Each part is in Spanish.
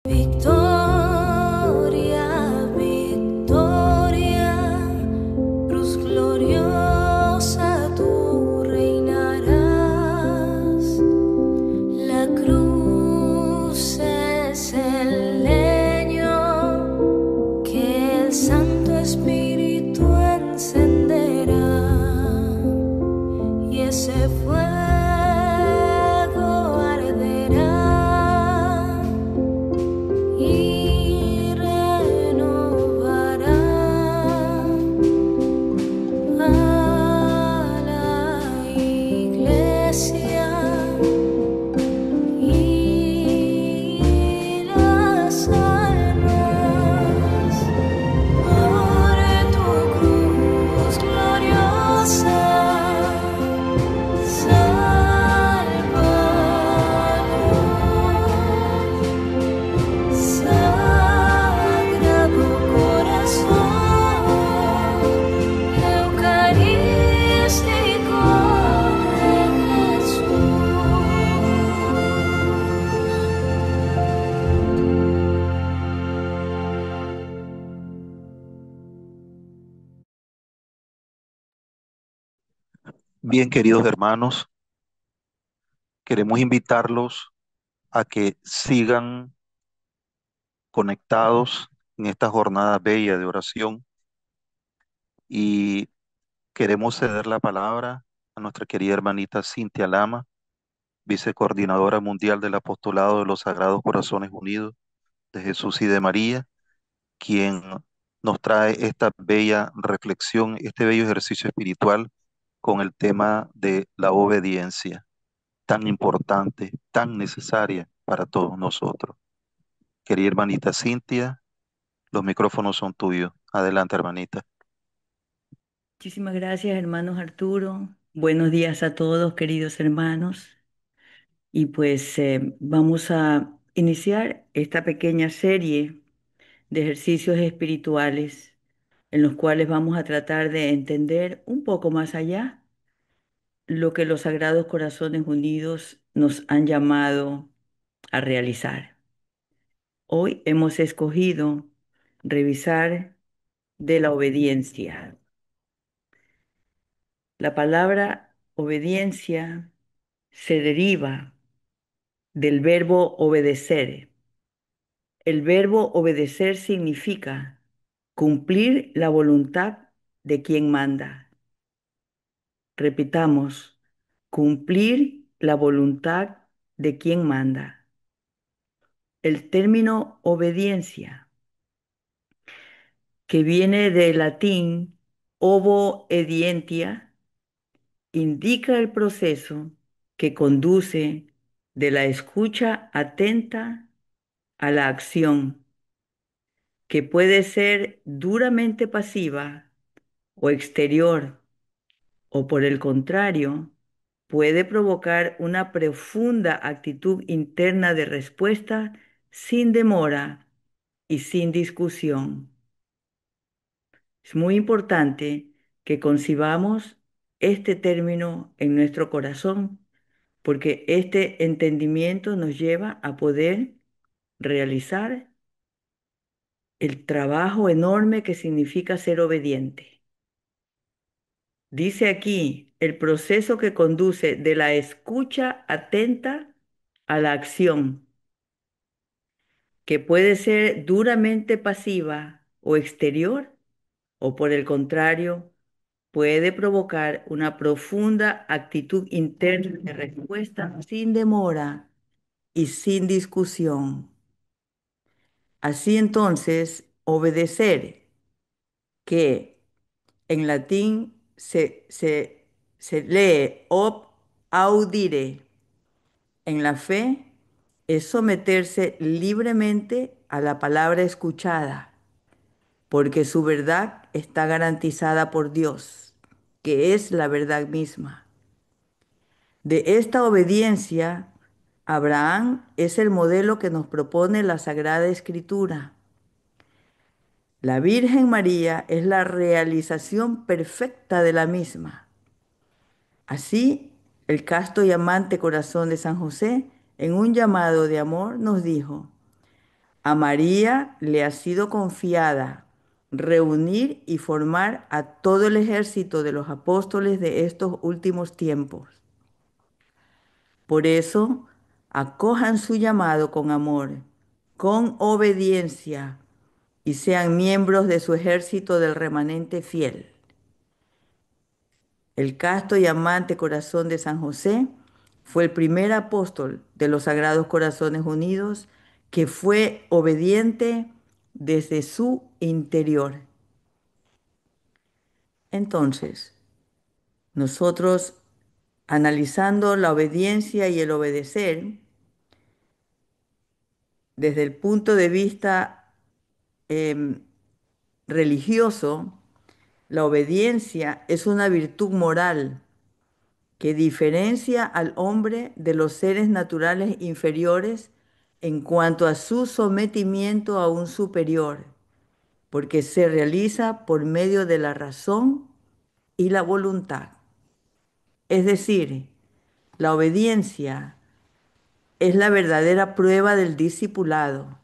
Victoria, victoria, cruz gloriosa tú reinarás. La cruz es el leño que el Santo Espíritu encenderá, y ese fuego arderá y renovará a la iglesia y las almas por tu cruz gloriosa. Sagrado corazón eucarístico de Jesús. Bien, queridos hermanos, queremos invitarlos a que sigan conectados en esta jornada bella de oración y queremos ceder la palabra a nuestra querida hermanita Cintia Lama, vicecoordinadora mundial del Apostolado de los Sagrados Corazones Unidos de Jesús y de María, quien nos trae esta bella reflexión, este bello ejercicio espiritual con el tema de la obediencia, tan importante, tan necesaria para todos nosotros. Querida hermanita Cintia, los micrófonos son tuyos. Adelante, hermanita. Muchísimas gracias, hermanos Arturo. Buenos días a todos, queridos hermanos. Y pues vamos a iniciar esta pequeña serie de ejercicios espirituales en los cuales vamos a tratar de entender un poco más allá lo que los Sagrados Corazones Unidos nos han llamado a realizar. Hoy hemos escogido revisar de la obediencia. La palabra obediencia se deriva del verbo obedecer. El verbo obedecer significa cumplir la voluntad de quien manda. Repitamos, cumplir la voluntad de quien manda. El término obediencia, que viene del latín obedientia, indica el proceso que conduce de la escucha atenta a la acción, que puede ser duramente pasiva o exterior, o por el contrario, puede provocar una profunda actitud interna de respuesta sin demora y sin discusión. Es muy importante que concibamos este término en nuestro corazón, porque este entendimiento nos lleva a poder realizar el trabajo enorme que significa ser obediente. Dice aquí el proceso que conduce de la escucha atenta a la acción, que puede ser duramente pasiva o exterior, o por el contrario, puede provocar una profunda actitud interna de respuesta sin demora y sin discusión. Así entonces, obedecer, que en latín se lee ob audire en la fe, es someterse libremente a la palabra escuchada, porque su verdad está garantizada por Dios, que es la verdad misma. De esta obediencia, Abraham es el modelo que nos propone la Sagrada Escritura. La Virgen María es la realización perfecta de la misma. Así, el casto y amante corazón de San José, en un llamado de amor, nos dijo: A María le ha sido confiada reunir y formar a todo el ejército de los apóstoles de estos últimos tiempos. Por eso, acojan su llamado con amor, con obediencia, y sean miembros de su ejército del remanente fiel. El casto y amante corazón de San José fue el primer apóstol de los Sagrados Corazones Unidos que fue obediente desde su interior. Entonces, nosotros, analizando la obediencia y el obedecer desde el punto de vista em, religioso, la obediencia es una virtud moral que diferencia al hombre de los seres naturales inferiores en cuanto a su sometimiento a un superior, porque se realiza por medio de la razón y la voluntad. Es decir, la obediencia es la verdadera prueba del discipulado.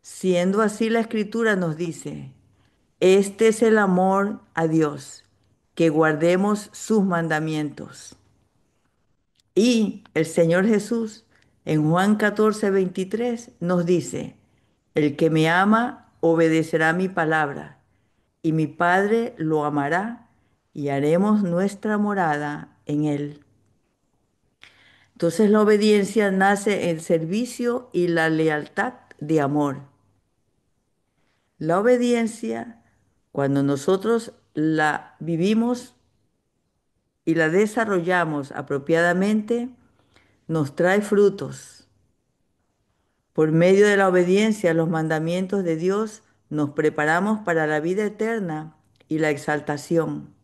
Siendo así, la Escritura nos dice, este es el amor a Dios, que guardemos sus mandamientos. Y el Señor Jesús en Juan 14:23 nos dice, el que me ama obedecerá mi palabra, y mi Padre lo amará, y haremos nuestra morada en él. Entonces la obediencia nace en servicio y la lealtad de amor. La obediencia, cuando nosotros la vivimos y la desarrollamos apropiadamente, nos trae frutos. Por medio de la obediencia a los mandamientos de Dios, nos preparamos para la vida eterna y la exaltación.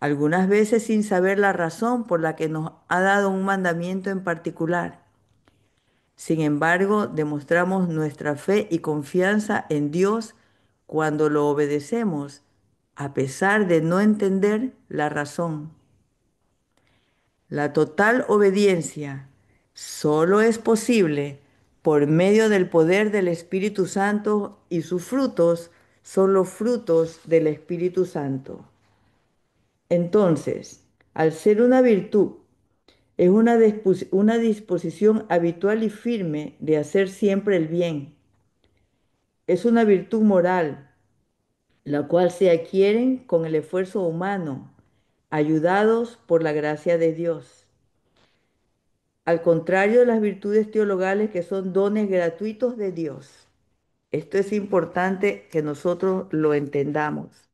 Algunas veces sin saber la razón por la que nos ha dado un mandamiento en particular. Sin embargo, demostramos nuestra fe y confianza en Dios cuando lo obedecemos, a pesar de no entender la razón. La total obediencia solo es posible por medio del poder del Espíritu Santo y sus frutos son los frutos del Espíritu Santo. Entonces, al ser una virtud, es una disposición habitual y firme de hacer siempre el bien. Es una virtud moral, la cual se adquieren con el esfuerzo humano, ayudados por la gracia de Dios. Al contrario de las virtudes teologales que son dones gratuitos de Dios. Esto es importante que nosotros lo entendamos.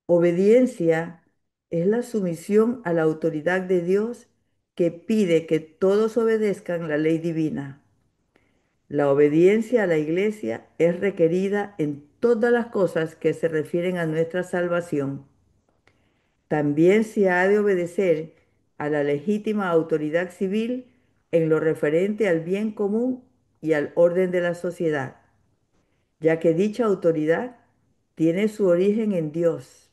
Obediencia es la sumisión a la autoridad de Dios que pide que todos obedezcan la ley divina. La obediencia a la iglesia es requerida en todas las cosas que se refieren a nuestra salvación. También se ha de obedecer a la legítima autoridad civil en lo referente al bien común y al orden de la sociedad, ya que dicha autoridad tiene su origen en Dios.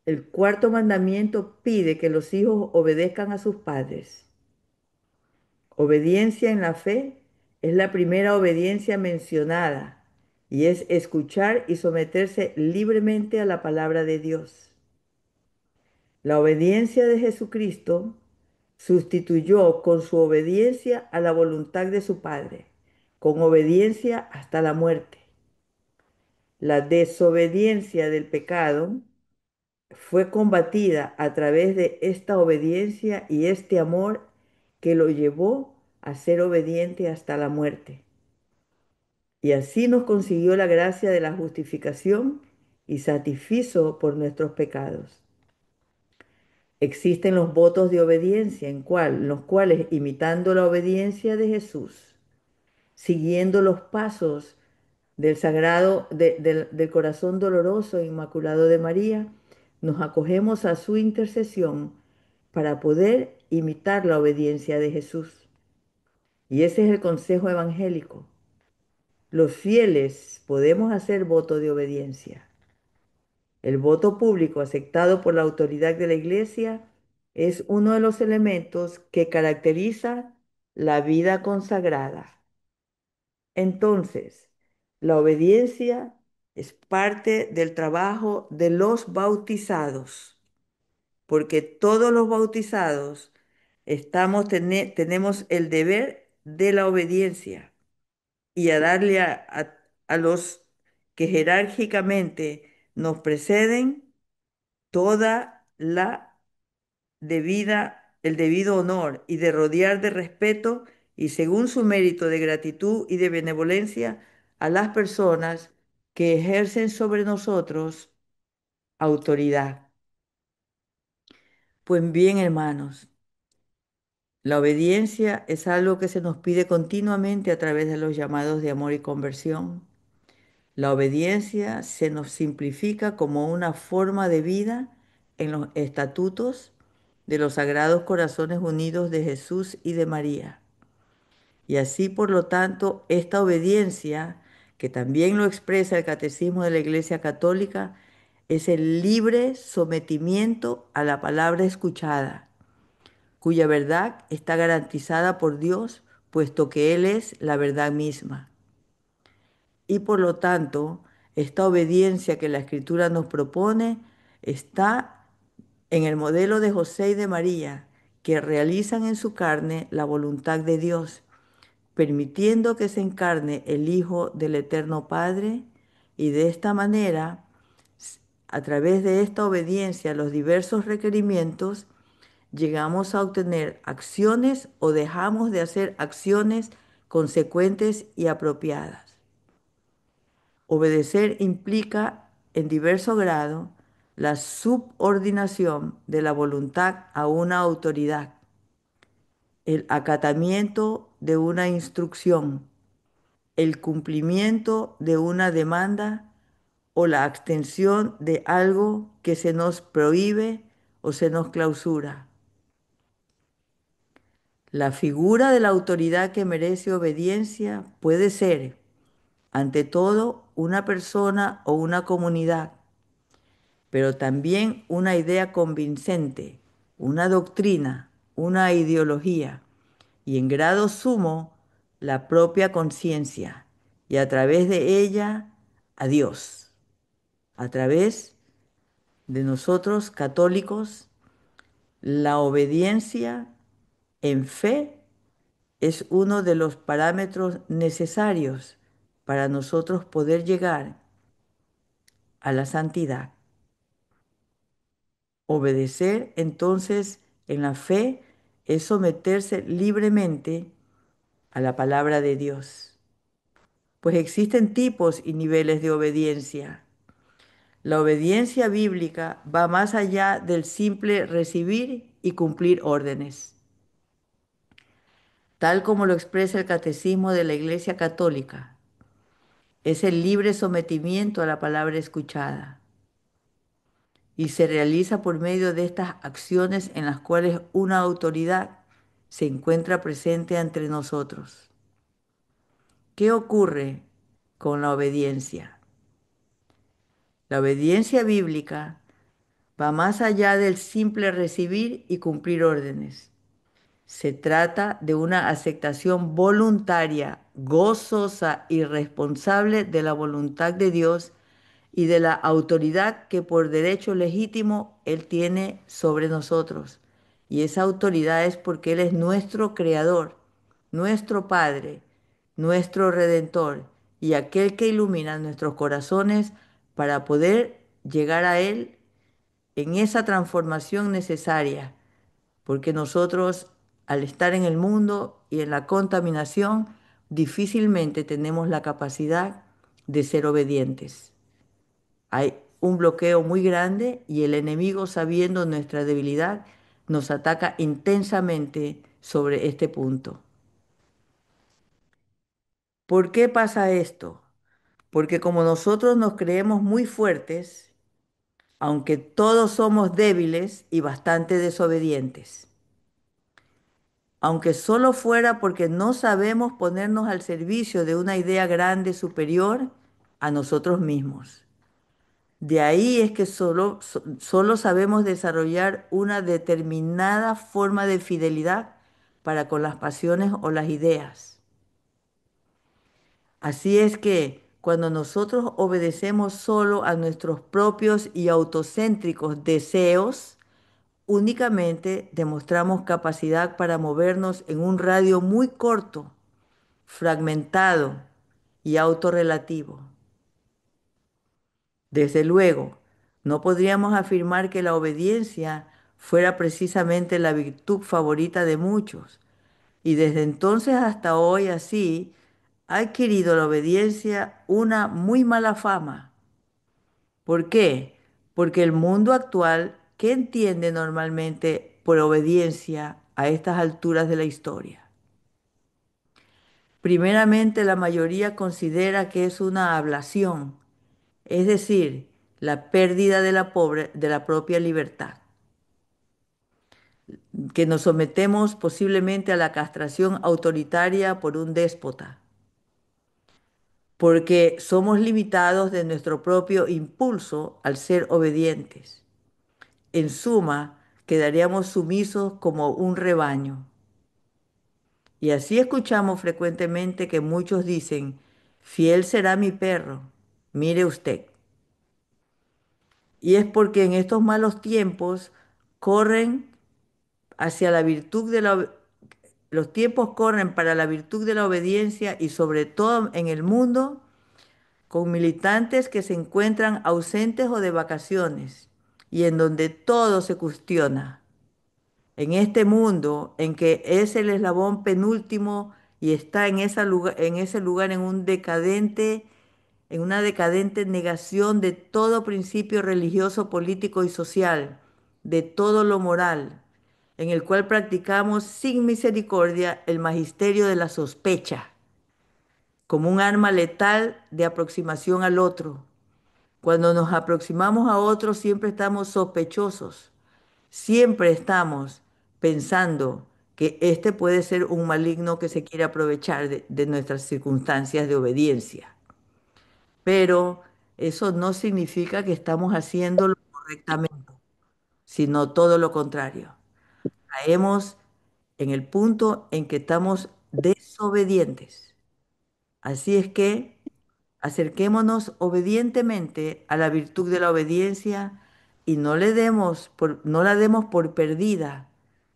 El cuarto mandamiento pide que los hijos obedezcan a sus padres. Obediencia en la fe es la primera obediencia mencionada y es escuchar y someterse libremente a la palabra de Dios. La obediencia de Jesucristo sustituyó con su obediencia a la voluntad de su Padre, con obediencia hasta la muerte. La desobediencia del pecado fue combatida a través de esta obediencia y este amor que lo llevó a ser obediente hasta la muerte. Y así nos consiguió la gracia de la justificación y satisfizo por nuestros pecados. Existen los votos de obediencia en los cuales, imitando la obediencia de Jesús, siguiendo los pasos del del corazón doloroso e inmaculado de María, nos acogemos a su intercesión para poder imitar la obediencia de Jesús. Y ese es el consejo evangélico. Los fieles podemos hacer voto de obediencia. El voto público aceptado por la autoridad de la Iglesia es uno de los elementos que caracteriza la vida consagrada. Entonces, la obediencia es parte del trabajo de los bautizados, porque todos los bautizados tenemos el deber de la obediencia y a darle a los que jerárquicamente nos preceden toda la el debido honor y de rodear de respeto y según su mérito de gratitud y de benevolencia a las personas que ejercen sobre nosotros autoridad. Pues bien, hermanos, la obediencia es algo que se nos pide continuamente a través de los llamados de amor y conversión. La obediencia se nos simplifica como una forma de vida en los estatutos de los Sagrados Corazones Unidos de Jesús y de María. Y así, por lo tanto, esta obediencia, que también lo expresa el Catecismo de la Iglesia Católica, es el libre sometimiento a la palabra escuchada, cuya verdad está garantizada por Dios, puesto que Él es la verdad misma. Y por lo tanto, esta obediencia que la Escritura nos propone está en el modelo de José y de María, que realizan en su carne la voluntad de Dios, permitiendo que se encarne el Hijo del Eterno Padre, y de esta manera, a través de esta obediencia a los diversos requerimientos, llegamos a obtener acciones o dejamos de hacer acciones consecuentes y apropiadas. Obedecer implica, en diverso grado, la subordinación de la voluntad a una autoridad, el acatamiento de una instrucción, el cumplimiento de una demanda o la abstención de algo que se nos prohíbe o se nos clausura. La figura de la autoridad que merece obediencia puede ser, ante todo, una persona o una comunidad, pero también una idea convincente, una doctrina, una ideología y en grado sumo la propia conciencia y a través de ella a Dios. A través de nosotros católicos, la obediencia en fe es uno de los parámetros necesarios para nosotros poder llegar a la santidad. Obedecer entonces en la fe es someterse libremente a la palabra de Dios, pues existen tipos y niveles de obediencia. La obediencia bíblica va más allá del simple recibir y cumplir órdenes, tal como lo expresa el Catecismo de la Iglesia Católica. Es el libre sometimiento a la palabra escuchada y se realiza por medio de estas acciones en las cuales una autoridad se encuentra presente entre nosotros. ¿Qué ocurre con la obediencia? La obediencia bíblica va más allá del simple recibir y cumplir órdenes. Se trata de una aceptación voluntaria, gozosa y responsable de la voluntad de Dios y de la autoridad que por derecho legítimo Él tiene sobre nosotros. Y esa autoridad es porque Él es nuestro creador, nuestro Padre, nuestro Redentor y aquel que ilumina nuestros corazones para poder llegar a Él en esa transformación necesaria, porque nosotros al estar en el mundo y en la contaminación, difícilmente tenemos la capacidad de ser obedientes. Hay un bloqueo muy grande y el enemigo, sabiendo nuestra debilidad, nos ataca intensamente sobre este punto. ¿Por qué pasa esto? Porque como nosotros nos creemos muy fuertes, aunque todos somos débiles y bastante desobedientes, aunque solo fuera porque no sabemos ponernos al servicio de una idea grande superior a nosotros mismos. De ahí es que solo sabemos desarrollar una determinada forma de fidelidad para con las pasiones o las ideas. Así es que cuando nosotros obedecemos solo a nuestros propios y autocéntricos deseos, únicamente demostramos capacidad para movernos en un radio muy corto, fragmentado y autorrelativo. Desde luego, no podríamos afirmar que la obediencia fuera precisamente la virtud favorita de muchos, y desde entonces hasta hoy así ha adquirido la obediencia una muy mala fama. ¿Por qué? Porque el mundo actual, ¿qué entiende normalmente por obediencia a estas alturas de la historia? Primeramente, la mayoría considera que es una ablación, es decir, la pérdida de de la propia libertad, que nos sometemos posiblemente a la castración autoritaria por un déspota, porque somos limitados de nuestro propio impulso al ser obedientes. En suma, quedaríamos sumisos como un rebaño. Y así escuchamos frecuentemente que muchos dicen, fiel será mi perro, mire usted. Y es porque en estos malos tiempos corren hacia la virtud de los tiempos corren para la virtud de la obediencia y sobre todo en el mundo con militantes que se encuentran ausentes o de vacaciones y en donde todo se cuestiona. En este mundo en que es el eslabón penúltimo y está en en ese lugar en un decadente, en una decadente negación de todo principio religioso, político y social, de todo lo moral, en el cual practicamos sin misericordia el magisterio de la sospecha, como un arma letal de aproximación al otro. Cuando nos aproximamos a otro siempre estamos sospechosos. Siempre estamos pensando que este puede ser un maligno que se quiere aprovechar de nuestras circunstancias de obediencia. Pero eso no significa que estamos haciéndolo correctamente, sino todo lo contrario. Caemos en el punto en que estamos desobedientes. Así es que acerquémonos obedientemente a la virtud de la obediencia y no la demos por perdida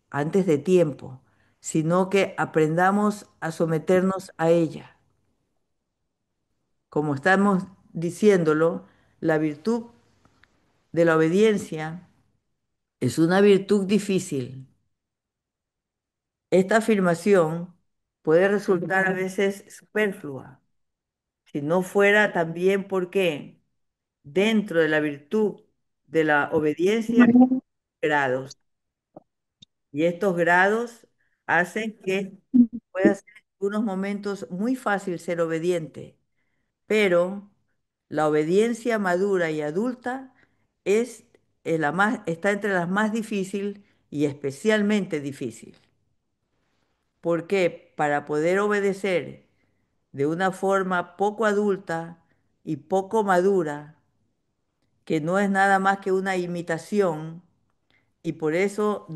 antes de tiempo, sino que aprendamos a someternos a ella. Como estamos diciéndolo, la virtud de la obediencia es una virtud difícil. Esta afirmación puede resultar a veces superflua, si no fuera también porque dentro de la virtud de la obediencia hay grados, y estos grados hacen que pueda ser en unos momentos muy fácil ser obediente, pero la obediencia madura y adulta es está entre las más difíciles y especialmente difícil, porque para poder obedecer de una forma poco adulta y poco madura, que no es nada más que una imitación, y por eso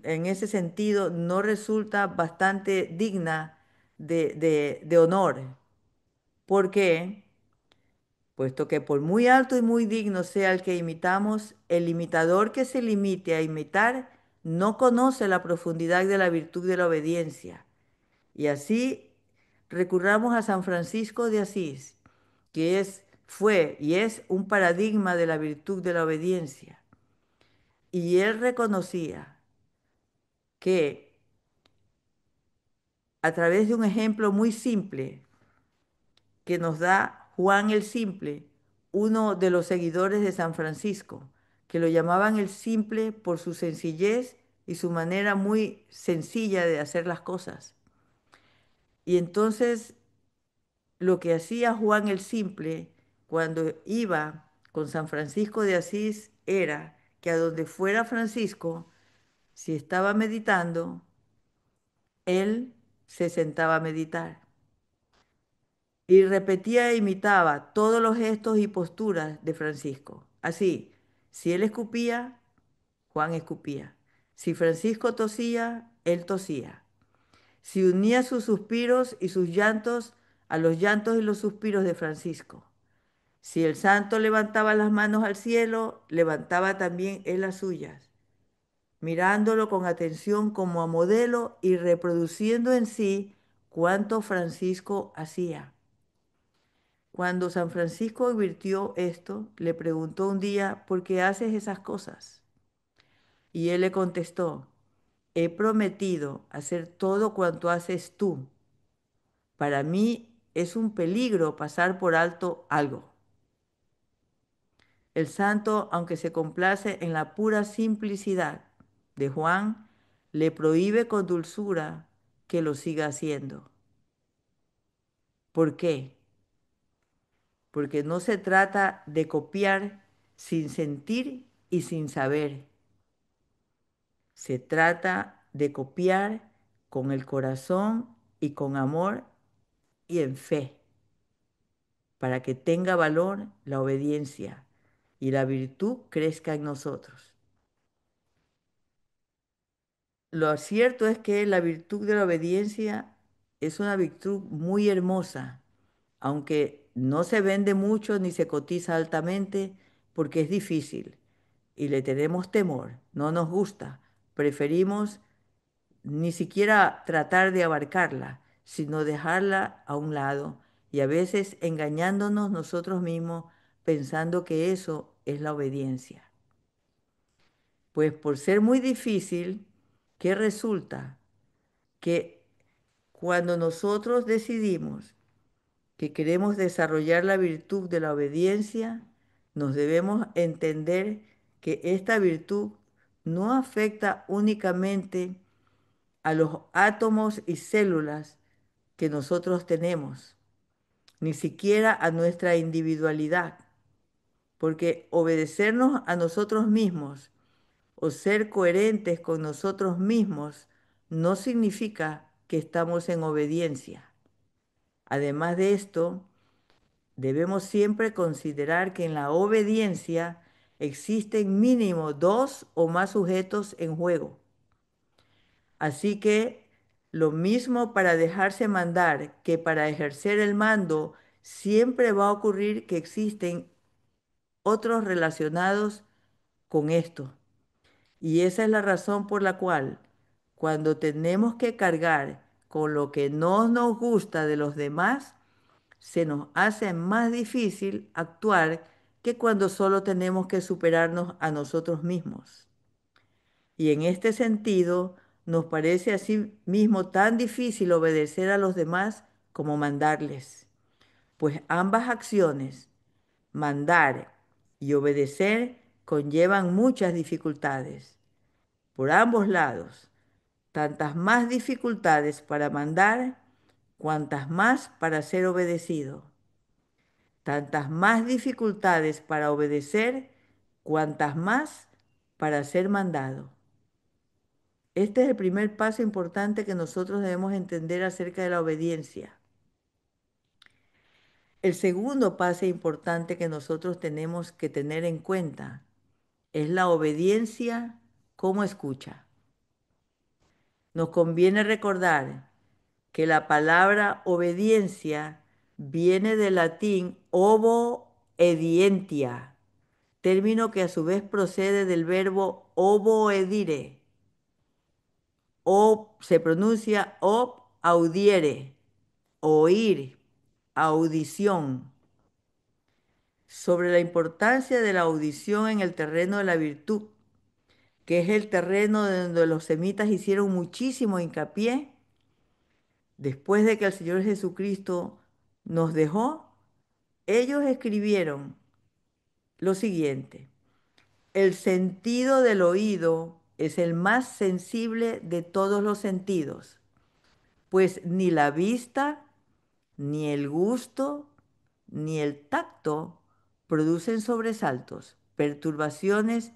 en ese sentido no resulta bastante digna de honor. ¿Por qué? Puesto que por muy alto y muy digno sea el que imitamos, el imitador que se limite a imitar no conoce la profundidad de la virtud de la obediencia. Y así recurramos a San Francisco de Asís, que fue y es un paradigma de la virtud de la obediencia. Y él reconocía que a través de un ejemplo muy simple que nos da Juan el Simple, uno de los seguidores de San Francisco, que lo llamaban el Simple por su sencillez y su manera muy sencilla de hacer las cosas. Y entonces lo que hacía Juan el Simple cuando iba con San Francisco de Asís era que a donde fuera Francisco, si estaba meditando, él se sentaba a meditar y repetía e imitaba todos los gestos y posturas de Francisco. Así, si él escupía, Juan escupía. Si Francisco tosía, él tosía. si unía sus suspiros y sus llantos a los llantos y los suspiros de Francisco. Si el santo levantaba las manos al cielo, levantaba también él las suyas, mirándolo con atención como a modelo y reproduciendo en sí cuanto Francisco hacía. Cuando San Francisco advirtió esto, le preguntó un día, ¿por qué haces esas cosas? Y él le contestó, he prometido hacer todo cuanto haces tú. Para mí es un peligro pasar por alto algo. El santo, aunque se complace en la pura simplicidad de Juan, le prohíbe con dulzura que lo siga haciendo. ¿Por qué? Porque no se trata de copiar sin sentir y sin saber. Se trata de copiar con el corazón y con amor y en fe, para que tenga valor la obediencia y la virtud crezca en nosotros. Lo cierto es que la virtud de la obediencia es una virtud muy hermosa, aunque no se vende mucho ni se cotiza altamente porque es difícil y le tenemos temor, no nos gusta, preferimos ni siquiera tratar de abarcarla, sino dejarla a un lado y a veces engañándonos nosotros mismos pensando que eso es la obediencia. Pues por ser muy difícil, ¿qué resulta? Que cuando nosotros decidimos que queremos desarrollar la virtud de la obediencia, nos debemos entender que esta virtud no afecta únicamente a los átomos y células que nosotros tenemos, ni siquiera a nuestra individualidad, porque obedecernos a nosotros mismos o ser coherentes con nosotros mismos no significa que estamos en obediencia. Además de esto, debemos siempre considerar que en la obediencia existen mínimo dos o más sujetos en juego. Así que lo mismo para dejarse mandar que para ejercer el mando, siempre va a ocurrir que existen otros relacionados con esto. Y esa es la razón por la cual cuando tenemos que cargar con lo que no nos gusta de los demás, se nos hace más difícil actuar que cuando solo tenemos que superarnos a nosotros mismos. Y en este sentido, nos parece así mismo tan difícil obedecer a los demás como mandarles, pues ambas acciones, mandar y obedecer, conllevan muchas dificultades. Por ambos lados, tantas más dificultades para mandar, cuantas más para ser obedecido. Tantas más dificultades para obedecer, cuantas más para ser mandado. Este es el primer paso importante que nosotros debemos entender acerca de la obediencia. El segundo paso importante que nosotros tenemos que tener en cuenta es la obediencia como escucha. Nos conviene recordar que la palabra obediencia viene del latín obedientia, término que a su vez procede del verbo oboedire, o se pronuncia ob audiere, oír, audición. Sobre la importancia de la audición en el terreno de la virtud, que es el terreno donde los semitas hicieron muchísimo hincapié, después de que el Señor Jesucristo nos dejó, ellos escribieron lo siguiente: el sentido del oído es el más sensible de todos los sentidos, pues ni la vista, ni el gusto, ni el tacto producen sobresaltos, perturbaciones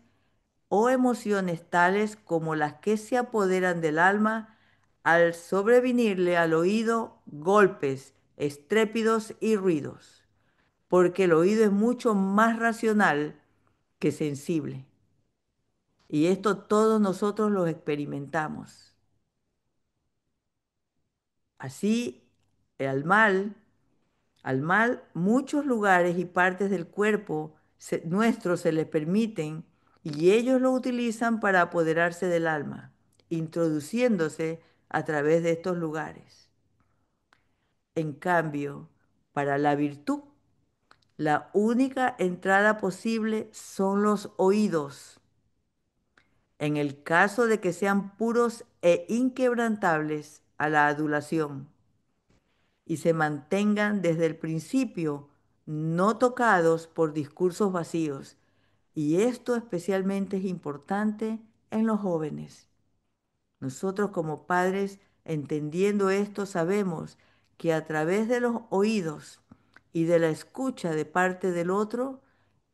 o emociones tales como las que se apoderan del alma al sobrevenirle al oído golpes, estrépidos y ruidos, porque el oído es mucho más racional que sensible. Y esto todos nosotros lo experimentamos. Así, al mal, al mal, muchos lugares y partes del cuerpo nuestro se les permiten y ellos lo utilizan para apoderarse del alma, introduciéndose a través de estos lugares. En cambio, para la virtud, la única entrada posible son los oídos. En el caso de que sean puros e inquebrantables a la adulación y se mantengan desde el principio no tocados por discursos vacíos. Y esto especialmente es importante en los jóvenes. Nosotros como padres, entendiendo esto, sabemos que a través de los oídos y de la escucha de parte del otro,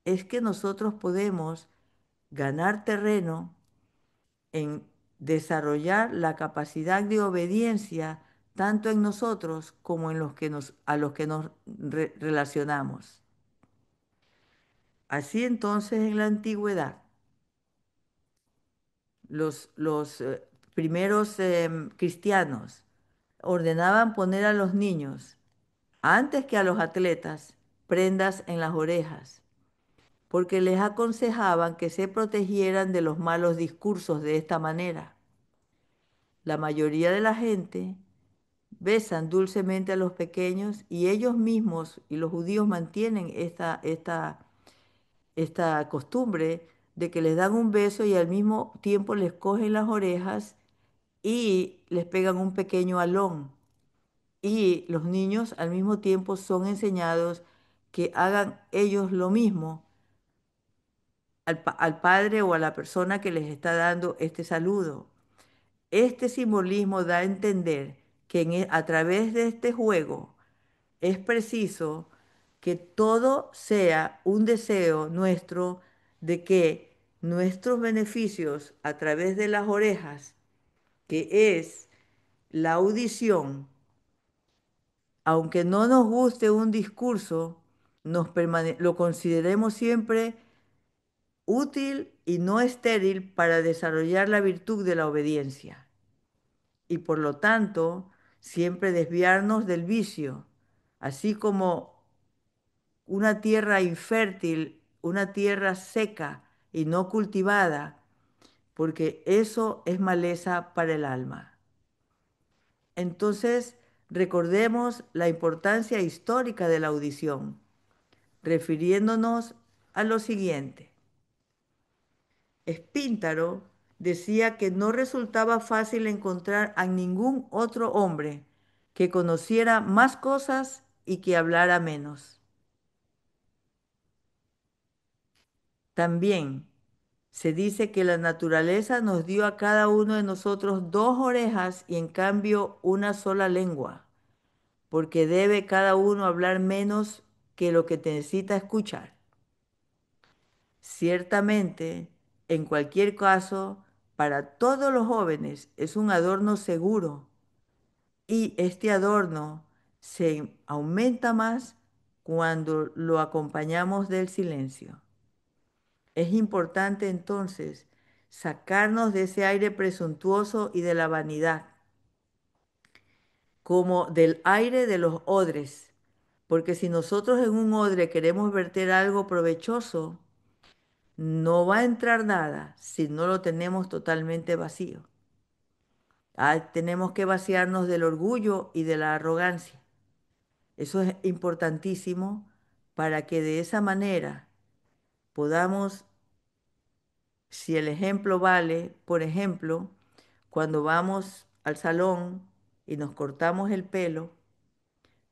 es que nosotros podemos ganar terreno en desarrollar la capacidad de obediencia tanto en nosotros como en a los que nos relacionamos. Así entonces en la antigüedad, los primeros cristianos ordenaban poner a los niños, antes que a los atletas, prendas en las orejas, porque les aconsejaban que se protegieran de los malos discursos de esta manera. La mayoría de la gente besan dulcemente a los pequeños y ellos mismos y los judíos mantienen esta costumbre de que les dan un beso y al mismo tiempo les cogen las orejas y les pegan un pequeño alón. Y los niños al mismo tiempo son enseñados que hagan ellos lo mismo al padre o a la persona que les está dando este saludo. Este simbolismo da a entender que a través de este juego es preciso que todo sea un deseo nuestro de que nuestros beneficios a través de las orejas, que es la audición, aunque no nos guste un discurso, lo consideremos siempre útil y no estéril para desarrollar la virtud de la obediencia y por lo tanto siempre desviarnos del vicio, así como una tierra infértil, una tierra seca y no cultivada, porque eso es maleza para el alma. Entonces, recordemos la importancia histórica de la audición, refiriéndonos a lo siguiente. Espíntaro decía que no resultaba fácil encontrar a ningún otro hombre que conociera más cosas y que hablara menos. También se dice que la naturaleza nos dio a cada uno de nosotros dos orejas y en cambio una sola lengua, porque debe cada uno hablar menos que lo que necesita escuchar. Ciertamente, en cualquier caso, para todos los jóvenes es un adorno seguro y este adorno se aumenta más cuando lo acompañamos del silencio. Es importante entonces sacarnos de ese aire presuntuoso y de la vanidad, como del aire de los odres, porque si nosotros en un odre queremos verter algo provechoso, no va a entrar nada si no lo tenemos totalmente vacío. Tenemos que vaciarnos del orgullo y de la arrogancia. Eso es importantísimo para que de esa manera podamos, si el ejemplo vale, por ejemplo, cuando vamos al salón y nos cortamos el pelo,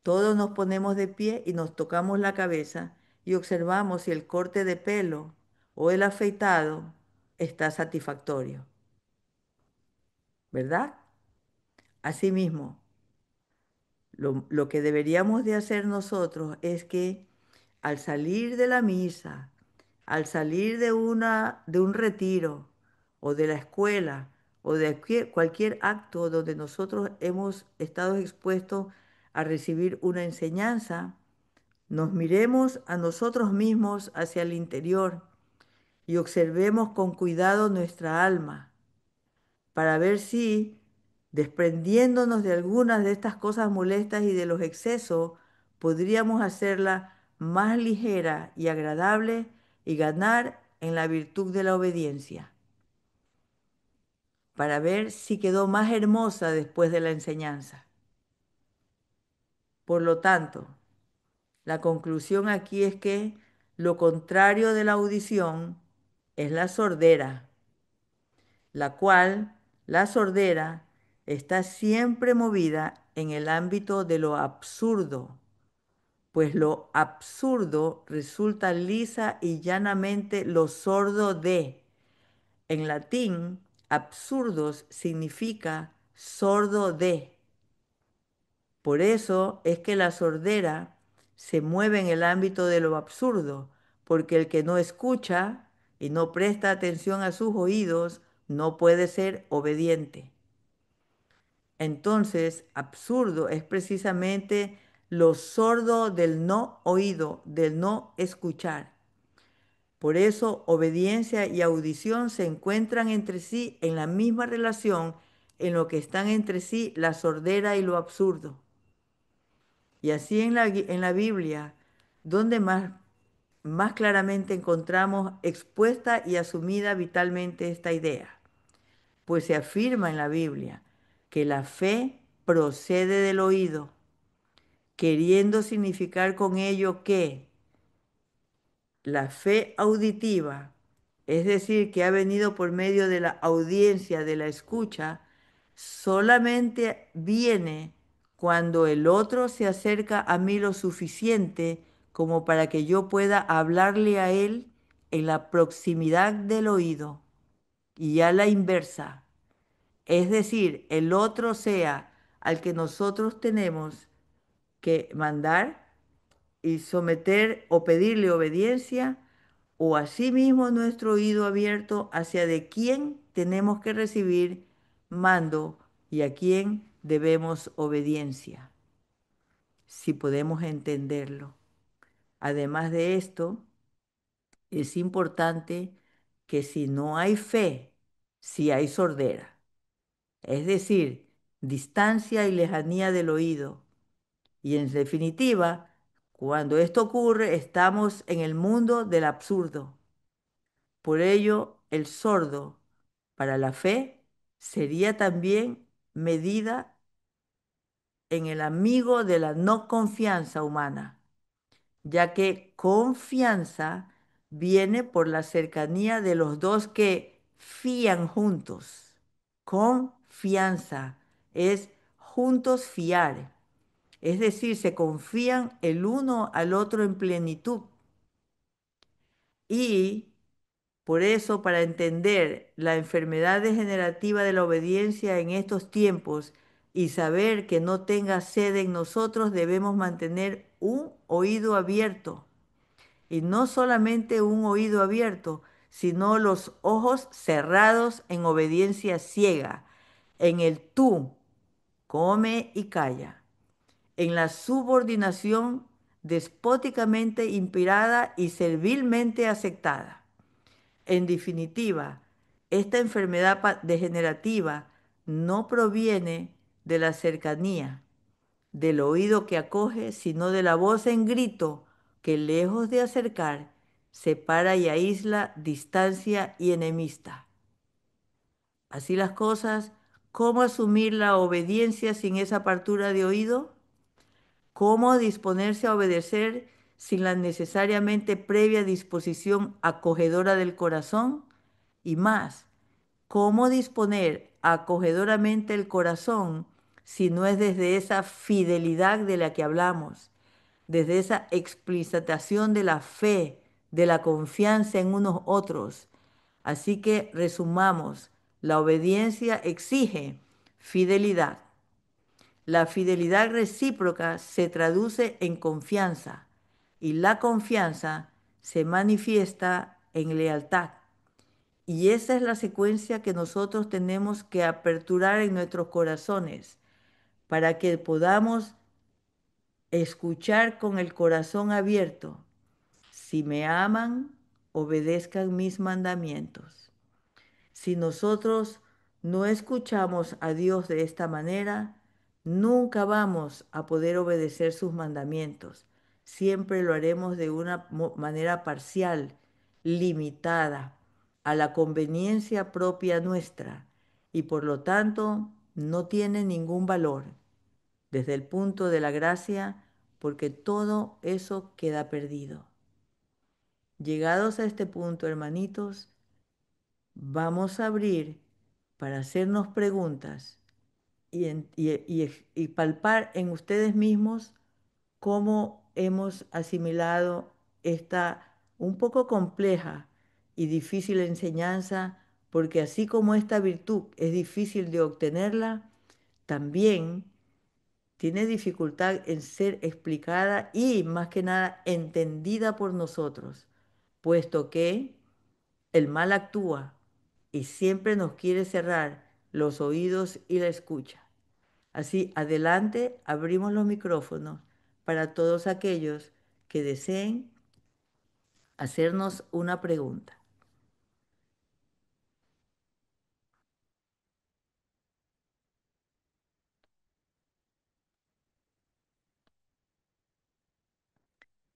todos nos ponemos de pie y nos tocamos la cabeza y observamos si el corte de pelo o el afeitado está satisfactorio, ¿verdad? Asimismo, lo que deberíamos de hacer nosotros es que al salir de la misa, al salir de un retiro o de la escuela o de cualquier acto donde nosotros hemos estado expuestos a recibir una enseñanza, nos miremos a nosotros mismos hacia el interior y observemos con cuidado nuestra alma para ver si Desprendiéndonos de algunas de estas cosas molestas y de los excesos, podríamos hacerla más ligera y agradable y ganar en la virtud de la obediencia, para ver si quedó más hermosa después de la enseñanza. Por lo tanto, la conclusión aquí es que lo contrario de la audición es la sordera, la cual, la sordera, está siempre movida en el ámbito de lo absurdo, pues lo absurdo resulta lisa y llanamente lo sordo de. En latín, absurdos significa sordo de. Por eso es que la sordera se mueve en el ámbito de lo absurdo, porque el que no escucha y no presta atención a sus oídos no puede ser obediente. Entonces, absurdo es precisamente lo sordo del no oído, del no escuchar. Por eso, obediencia y audición se encuentran entre sí en la misma relación en lo que están entre sí la sordera y lo absurdo. Y así en la Biblia, donde más claramente encontramos expuesta y asumida vitalmente esta idea, pues se afirma en la Biblia que la fe procede del oído, queriendo significar con ello que la fe auditiva, es decir, que ha venido por medio de la audiencia, de la escucha, solamente viene cuando el otro se acerca a mí lo suficiente como para que yo pueda hablarle a él en la proximidad del oído y a la inversa. Es decir, el otro sea al que nosotros tenemos que mandar y someter o pedirle obediencia, o asimismo nuestro oído abierto hacia de quién tenemos que recibir mando y a quién debemos obediencia, si podemos entenderlo. Además de esto, es importante que si no hay fe, si hay sordera, es decir, distancia y lejanía del oído. Y en definitiva, cuando esto ocurre, estamos en el mundo del absurdo. Por ello, el sordo para la fe sería también medida en el amigo de la no confianza humana, ya que confianza viene por la cercanía de los dos que fían juntos. Confianza es juntos fiar, es decir, se confían el uno al otro en plenitud. Y por eso, para entender la enfermedad degenerativa de la obediencia en estos tiempos y saber que no tenga sede en nosotros, debemos mantener un oído abierto. Y no solamente un oído abierto, sino los ojos cerrados en obediencia ciega, en el tú, come y calla, en la subordinación despóticamente inspirada y servilmente aceptada. En definitiva, esta enfermedad degenerativa no proviene de la cercanía, del oído que acoge, sino de la voz en grito que lejos de acercar, separa y aísla, distancia y enemista. Así las cosas, ¿cómo asumir la obediencia sin esa apertura de oído? ¿Cómo disponerse a obedecer sin la necesariamente previa disposición acogedora del corazón? Y más, ¿cómo disponer acogedoramente el corazón si no es desde esa fidelidad de la que hablamos, desde esa explicitación de la fe, de la confianza en unos otros? Así que resumamos, la obediencia exige fidelidad. La fidelidad recíproca se traduce en confianza y la confianza se manifiesta en lealtad. Y esa es la secuencia que nosotros tenemos que aperturar en nuestros corazones para que podamos escuchar con el corazón abierto. Si me aman, obedezcan mis mandamientos. Si nosotros no escuchamos a Dios de esta manera, nunca vamos a poder obedecer sus mandamientos. Siempre lo haremos de una manera parcial, limitada, a la conveniencia propia nuestra, y por lo tanto no tiene ningún valor desde el punto de la gracia, porque todo eso queda perdido. Llegados a este punto, hermanitos, vamos a abrir para hacernos preguntas y palpar en ustedes mismos cómo hemos asimilado esta un poco compleja y difícil enseñanza, porque así como esta virtud es difícil de obtenerla, también tiene dificultad en ser explicada y más que nada entendida por nosotros, puesto que el mal actúa y siempre nos quiere cerrar los oídos y la escucha. Así, adelante, abrimos los micrófonos para todos aquellos que deseen hacernos una pregunta.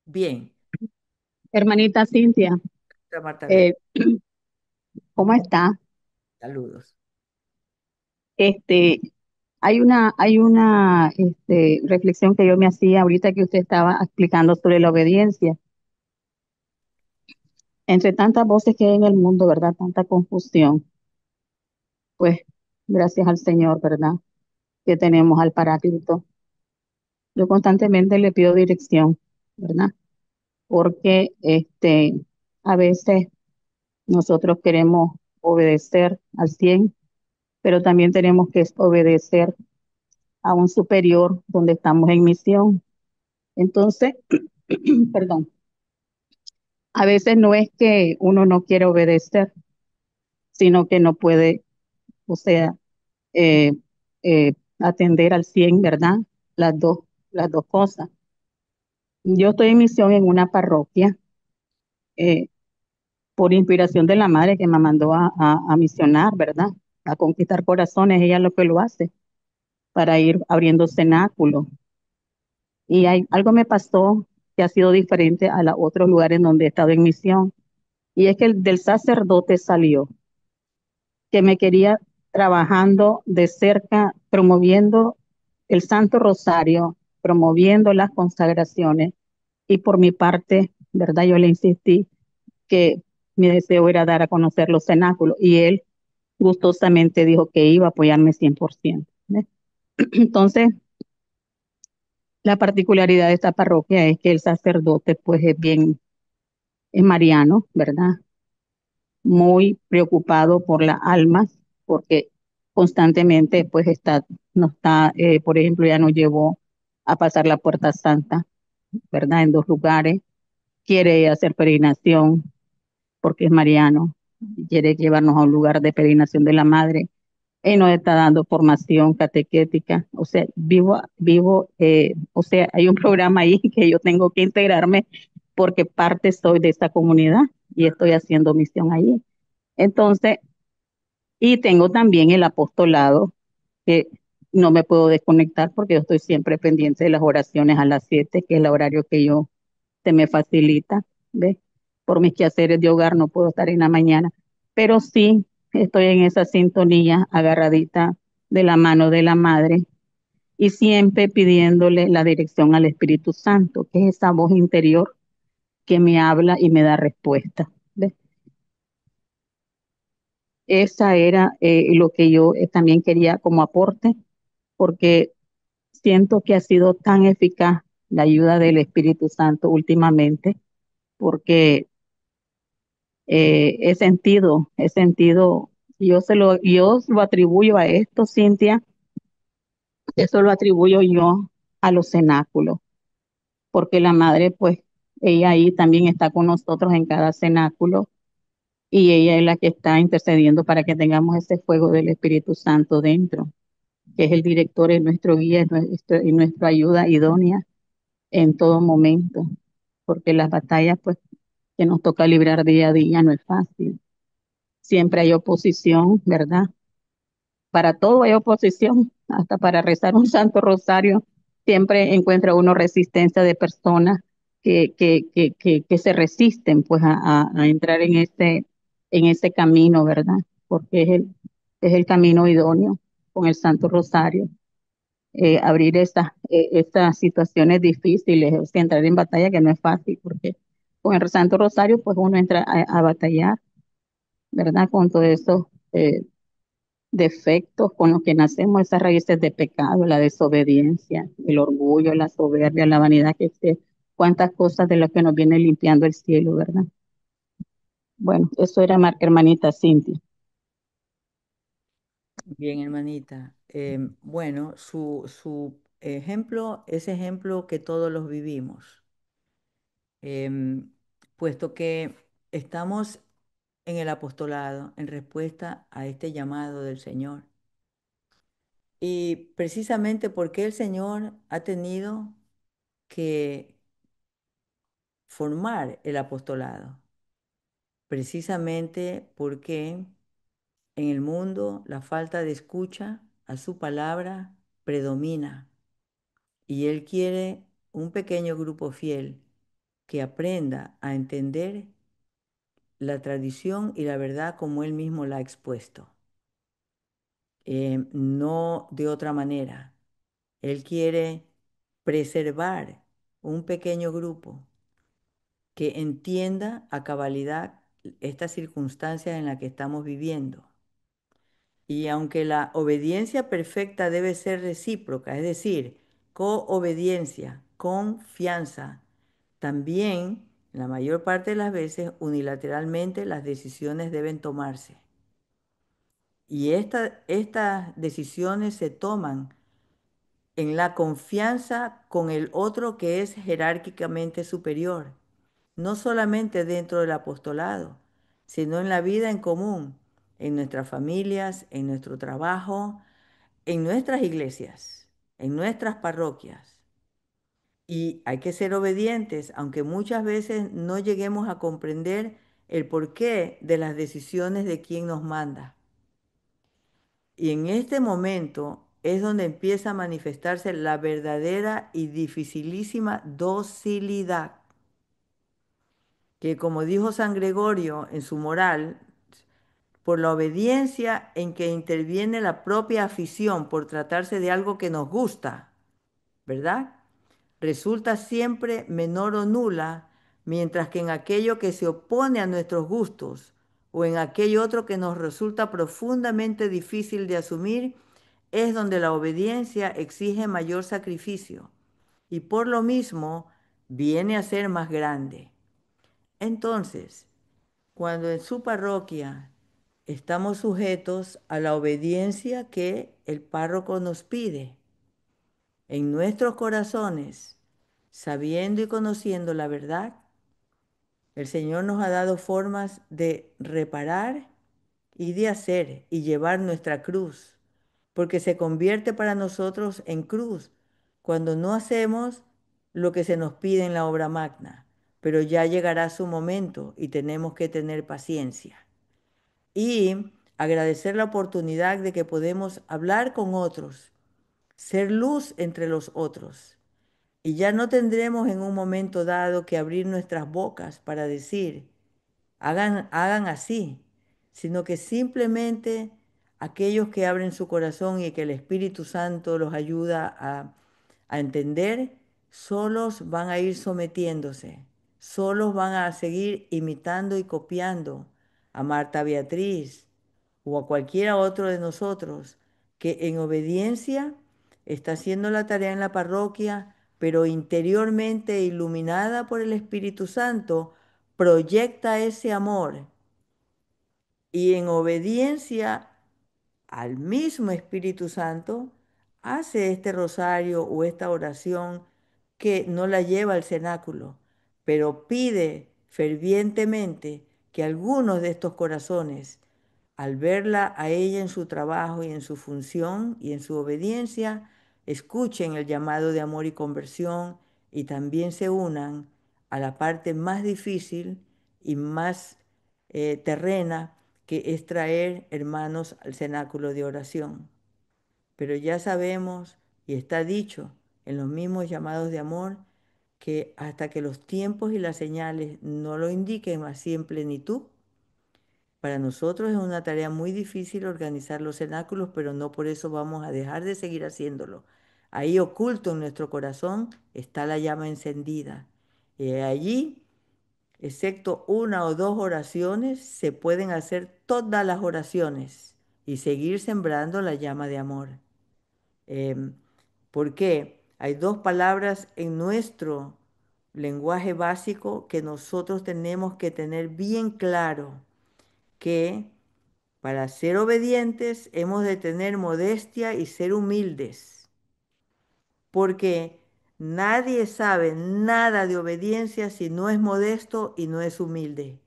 Bien, Hermanita Cintia, Marta Vega, eh, ¿cómo está? saludos. Este, hay una reflexión que yo me hacía ahorita que usted estaba explicando sobre la obediencia. Entre tantas voces que hay en el mundo, ¿verdad? Tanta confusión, pues gracias al Señor, ¿verdad? Que tenemos al Paráclito. Yo constantemente le pido dirección, ¿verdad? Porque a veces nosotros queremos obedecer al 100, pero también tenemos que obedecer a un superior donde estamos en misión. Entonces, perdón, a veces no es que uno no quiere obedecer, sino que no puede, o sea, eh, atender al 100, ¿verdad? Las dos cosas. Yo estoy en misión en una parroquia eh, por inspiración de la madre que me mandó a misionar, ¿verdad? A conquistar corazones, ella es lo que lo hace, para ir abriendo cenáculos. Y algo me pasó que ha sido diferente a los otros lugares donde he estado en misión. Y es que del sacerdote salió, que me quería trabajando de cerca, promoviendo el Santo Rosario, promoviendo las consagraciones. Y por mi parte, ¿verdad? Yo le insistí que mi deseo era dar a conocer los cenáculos. Y él gustosamente dijo que iba a apoyarme 100%. ¿Ves? Entonces, la particularidad de esta parroquia es que el sacerdote, pues, es mariano, ¿verdad? Muy preocupado por las almas, porque constantemente, pues, por ejemplo, ya nos llevó a pasar la Puerta Santa, ¿verdad? En dos lugares. Quiere hacer peregrinación, porque es mariano. Quiere llevarnos a un lugar de peregrinación de la Madre. Él nos está dando formación catequética. O sea, o sea, hay un programa ahí que yo tengo que integrarme porque parte soy de esta comunidad y estoy haciendo misión ahí. Entonces, y tengo también el apostolado, que no me puedo desconectar porque yo estoy siempre pendiente de las oraciones a las 7, que es el horario que se me facilita, ¿ves? Por mis quehaceres de hogar no puedo estar en la mañana, pero sí estoy en esa sintonía agarradita de la mano de la Madre y siempre pidiéndole la dirección al Espíritu Santo, que es esa voz interior que me habla y me da respuesta. ¿Ves? Esa era lo que yo también quería como aporte, porque siento que ha sido tan eficaz la ayuda del Espíritu Santo últimamente, porque he sentido, yo lo atribuyo a esto, Cintia, eso lo atribuyo yo a los cenáculos, porque la madre, pues, ella ahí también está con nosotros en cada cenáculo y ella es la que está intercediendo para que tengamos ese fuego del Espíritu Santo dentro, que es el director, es nuestro guía, y nuestra ayuda idónea en todo momento, porque las batallas, pues, que nos toca librar día a día no es fácil. Siempre hay oposición, ¿verdad? para todo hay oposición, hasta para rezar un santo rosario, siempre encuentra uno resistencia de personas que se resisten pues a entrar en ese camino, ¿verdad? Porque es el camino idóneo con el santo rosario. Abrir estas situaciones difíciles, o sea, entrar en batalla que no es fácil, porque con el Santo Rosario pues uno entra a batallar, ¿verdad? Con todos esos defectos con los que nacemos, esas raíces de pecado, la desobediencia, el orgullo, la soberbia, la vanidad, cuántas cosas de las que nos viene limpiando el cielo, ¿verdad? Bueno, eso era hermanita Cintia. Bien, hermanita. Bueno, su ejemplo es ejemplo que todos los vivimos, em, puesto que estamos en el apostolado en respuesta a este llamado del Señor. Y precisamente porque el Señor ha tenido que formar el apostolado, precisamente porque en el mundo la falta de escucha a su palabra predomina y Él quiere un pequeño grupo fiel que aprenda a entender la tradición y la verdad como Él mismo la ha expuesto, no de otra manera. Él quiere preservar un pequeño grupo que entienda a cabalidad esta circunstancia en la que estamos viviendo. Y aunque la obediencia perfecta debe ser recíproca, es decir, coobediencia, confianza, también, la mayor parte de las veces, unilateralmente las decisiones deben tomarse. Y estas decisiones se toman en la confianza con el otro que es jerárquicamente superior, no solamente dentro del apostolado, sino en la vida en común, en nuestras familias, en nuestro trabajo, en nuestras iglesias, en nuestras parroquias. Y hay que ser obedientes, aunque muchas veces no lleguemos a comprender el porqué de las decisiones de quien nos manda. Y en este momento es donde empieza a manifestarse la verdadera y dificilísima docilidad, que como dijo San Gregorio en su moral, por la obediencia en que interviene la propia afición por tratarse de algo que nos gusta, ¿verdad? Resulta siempre menor o nula, mientras que en aquello que se opone a nuestros gustos o en aquello otro que nos resulta profundamente difícil de asumir, es donde la obediencia exige mayor sacrificio y por lo mismo viene a ser más grande. Entonces, cuando en su parroquia estamos sujetos a la obediencia que el párroco nos pide, en nuestros corazones, sabiendo y conociendo la verdad, el Señor nos ha dado formas de reparar y de hacer y llevar nuestra cruz, porque se convierte para nosotros en cruz cuando no hacemos lo que se nos pide en la obra magna, pero ya llegará su momento y tenemos que tener paciencia y agradecer la oportunidad de que podemos hablar con otros, ser luz entre los otros. Y ya no tendremos en un momento dado que abrir nuestras bocas para decir, hagan así, sino que simplemente aquellos que abren su corazón y que el Espíritu Santo los ayuda a entender, solos van a ir sometiéndose, solos van a seguir imitando y copiando a Marta Beatriz o a cualquiera otro de nosotros que en obediencia está haciendo la tarea en la parroquia, pero interiormente iluminada por el Espíritu Santo, proyecta ese amor y en obediencia al mismo Espíritu Santo, hace este rosario o esta oración que no la lleva al cenáculo, pero pide fervientemente que algunos de estos corazones, al verla a ella en su trabajo y en su función y en su obediencia, escuchen el llamado de amor y conversión y también se unan a la parte más difícil y más terrena, que es traer hermanos al cenáculo de oración. Pero ya sabemos, y está dicho en los mismos llamados de amor, que hasta que los tiempos y las señales no lo indiquen así en plenitud, para nosotros es una tarea muy difícil organizar los cenáculos, pero no por eso vamos a dejar de seguir haciéndolo. Ahí oculto en nuestro corazón está la llama encendida. Y allí, excepto una o dos oraciones, se pueden hacer todas las oraciones y seguir sembrando la llama de amor. Em, ¿Por qué? Hay dos palabras en nuestro lenguaje básico que nosotros tenemos que tener bien claro, que para ser obedientes hemos de tener modestia y ser humildes, porque nadie sabe nada de obediencia si no es modesto y no es humilde,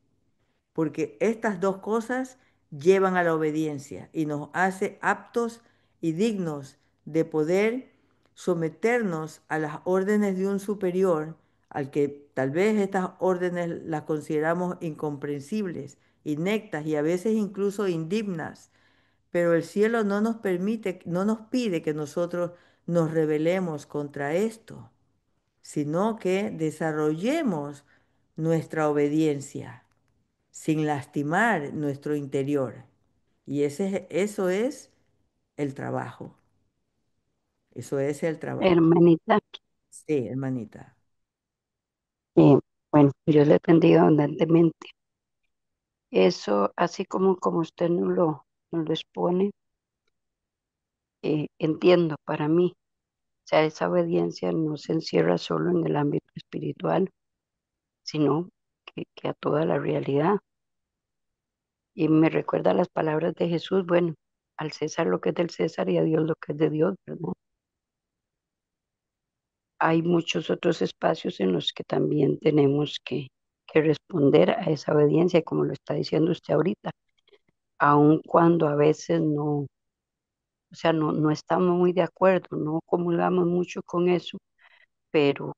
porque estas dos cosas llevan a la obediencia y nos hace aptos y dignos de poder someternos a las órdenes de un superior, al que tal vez estas órdenes las consideramos incomprensibles, inectas y a veces incluso indignas, pero el cielo no nos permite, no nos pide que nosotros nos rebelemos contra esto, sino que desarrollemos nuestra obediencia sin lastimar nuestro interior. Y eso es el trabajo. Eso es el trabajo. Hermanita, Sí, hermanita. eh, bueno, Dios le bendiga abundantemente. Eso, así como usted nos lo expone, entiendo para mí. O sea, esa obediencia no se encierra solo en el ámbito espiritual, sino que a toda la realidad. Y me recuerda las palabras de Jesús, bueno, al César lo que es del César y a Dios lo que es de Dios, ¿verdad? Hay muchos otros espacios en los que también tenemos que responder a esa obediencia, como lo está diciendo usted ahorita, aun cuando a veces no, o sea, no estamos muy de acuerdo, no comulgamos mucho con eso, pero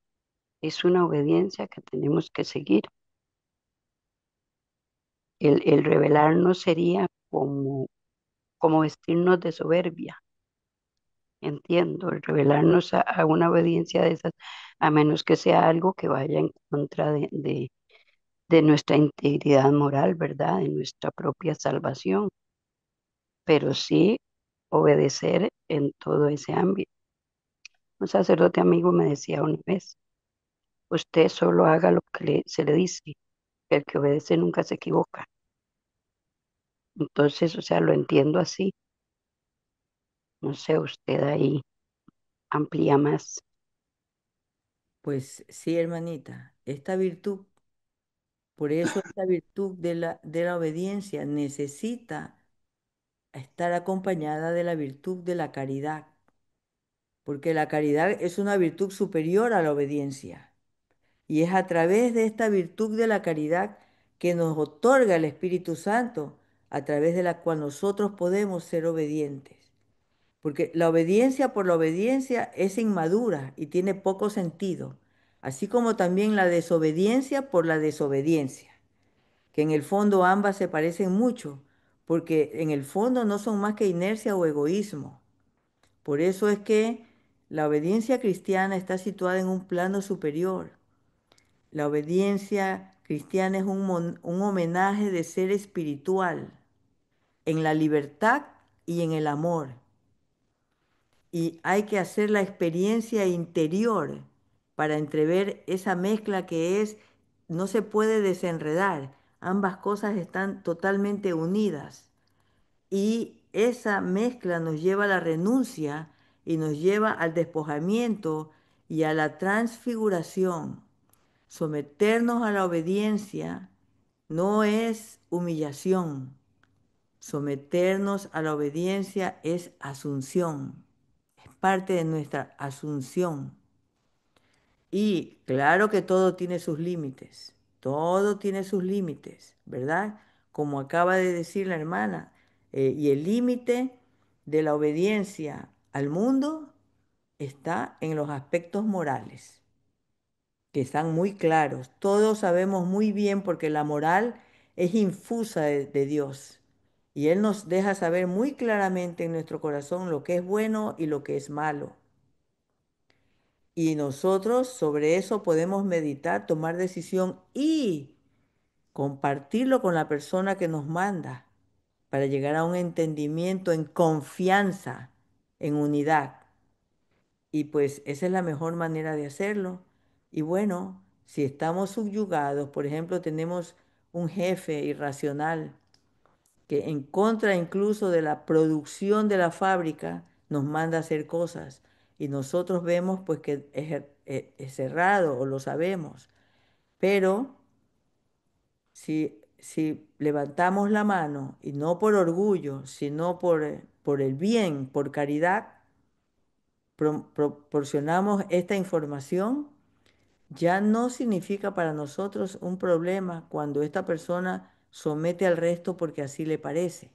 es una obediencia que tenemos que seguir. El rebelarnos sería como vestirnos de soberbia, entiendo, el rebelarnos a una obediencia de esas, a menos que sea algo que vaya en contra de nuestra integridad moral, ¿verdad? De nuestra propia salvación, pero sí obedecer en todo ese ámbito. Un sacerdote amigo me decía una vez, usted solo haga lo que se le dice, que el que obedece nunca se equivoca. Entonces, o sea, lo entiendo así. No sé, usted ahí amplía más. Pues sí, hermanita, esta virtud, por eso esta virtud de la obediencia necesita estar acompañada de la virtud de la caridad, porque la caridad es una virtud superior a la obediencia. Y es a través de esta virtud de la caridad que nos otorga el Espíritu Santo, a través de la cual nosotros podemos ser obedientes. Porque la obediencia por la obediencia es inmadura y tiene poco sentido, así como también la desobediencia por la desobediencia, que en el fondo ambas se parecen mucho, porque en el fondo no son más que inercia o egoísmo. Por eso es que la obediencia cristiana está situada en un plano superior. La obediencia cristiana es un homenaje de ser espiritual en la libertad y en el amor. Y hay que hacer la experiencia interior para entrever esa mezcla que es, no se puede desenredar. Ambas cosas están totalmente unidas. Y esa mezcla nos lleva a la renuncia y nos lleva al despojamiento y a la transfiguración. Someternos a la obediencia no es humillación. Someternos a la obediencia es asunción. Es parte de nuestra asunción. Y claro que todo tiene sus límites. Todo tiene sus límites, ¿verdad? Como acaba de decir la hermana. Y el límite de la obediencia al mundo está en los aspectos morales, que están muy claros. Todos sabemos muy bien porque la moral es infusa de Dios. Y Él nos deja saber muy claramente en nuestro corazón lo que es bueno y lo que es malo. Y nosotros sobre eso podemos meditar, tomar decisión y compartirlo con la persona que nos manda para llegar a un entendimiento en confianza, en unidad. Y pues esa es la mejor manera de hacerlo. Y bueno, si estamos subyugados, por ejemplo, tenemos un jefe irracional que en contra incluso de la producción de la fábrica nos manda a hacer cosas y nosotros vemos pues que es errado o lo sabemos, pero si levantamos la mano y no por orgullo, sino por el bien, por caridad, proporcionamos esta información, ya no significa para nosotros un problema cuando esta persona somete al resto porque así le parece.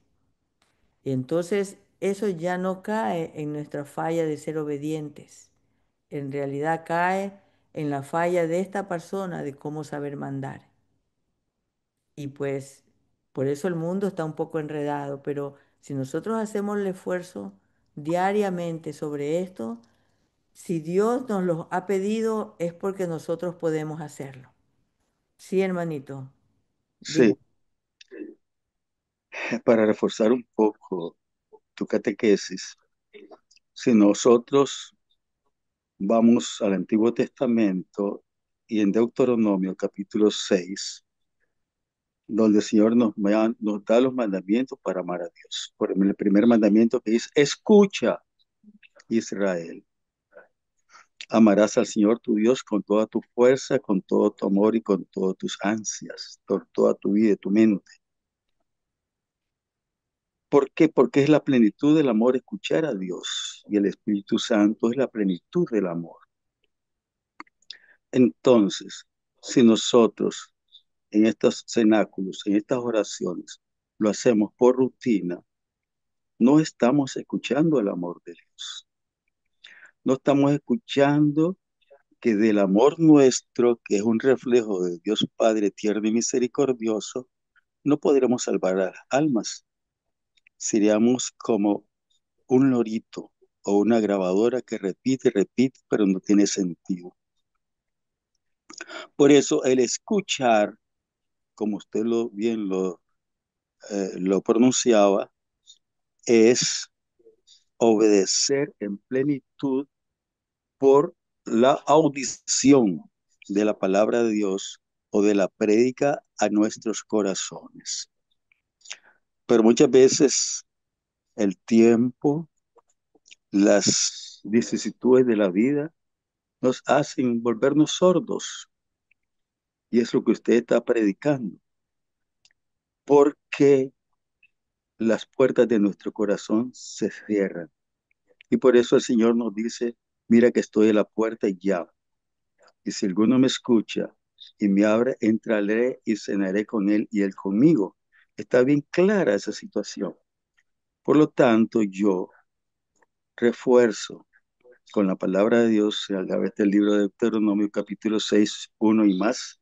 Y entonces eso ya no cae en nuestra falla de ser obedientes. En realidad cae en la falla de esta persona de cómo saber mandar. Y pues por eso el mundo está un poco enredado, pero si nosotros hacemos el esfuerzo diariamente sobre esto, si Dios nos lo ha pedido es porque nosotros podemos hacerlo. Sí, hermanito, diga. Sí, para reforzar un poco tu catequesis, si nosotros vamos al Antiguo Testamento y en Deuteronomio capítulo 6, donde el Señor nos da los mandamientos para amar a Dios. Por ejemplo, el primer mandamiento que dice, escucha, Israel, amarás al Señor tu Dios con toda tu fuerza, con todo tu amor y con todas tus ansias, por toda tu vida y tu mente. ¿Por qué? Porque es la plenitud del amor escuchar a Dios y el Espíritu Santo es la plenitud del amor. Entonces, si nosotros en estos cenáculos, en estas oraciones, lo hacemos por rutina, no estamos escuchando el amor de Dios. No estamos escuchando que del amor nuestro, que es un reflejo de Dios Padre tierno y misericordioso, no podremos salvar a las almas. Seríamos como un lorito o una grabadora que repite, repite, pero no tiene sentido. Por eso el escuchar, como usted lo pronunciaba, es obedecer en plenitud por la audición de la palabra de Dios o de la prédica a nuestros corazones. Pero muchas veces el tiempo, las vicisitudes de la vida nos hacen volvernos sordos. Y es lo que usted está predicando. Porque las puertas de nuestro corazón se cierran. Y por eso el Señor nos dice, mira que estoy a la puerta y llamo. Y si alguno me escucha y me abre, entraré y cenaré con él y él conmigo. Está bien clara esa situación. Por lo tanto, yo refuerzo con la palabra de Dios a través del libro de Deuteronomio capítulo 6, 1 y más,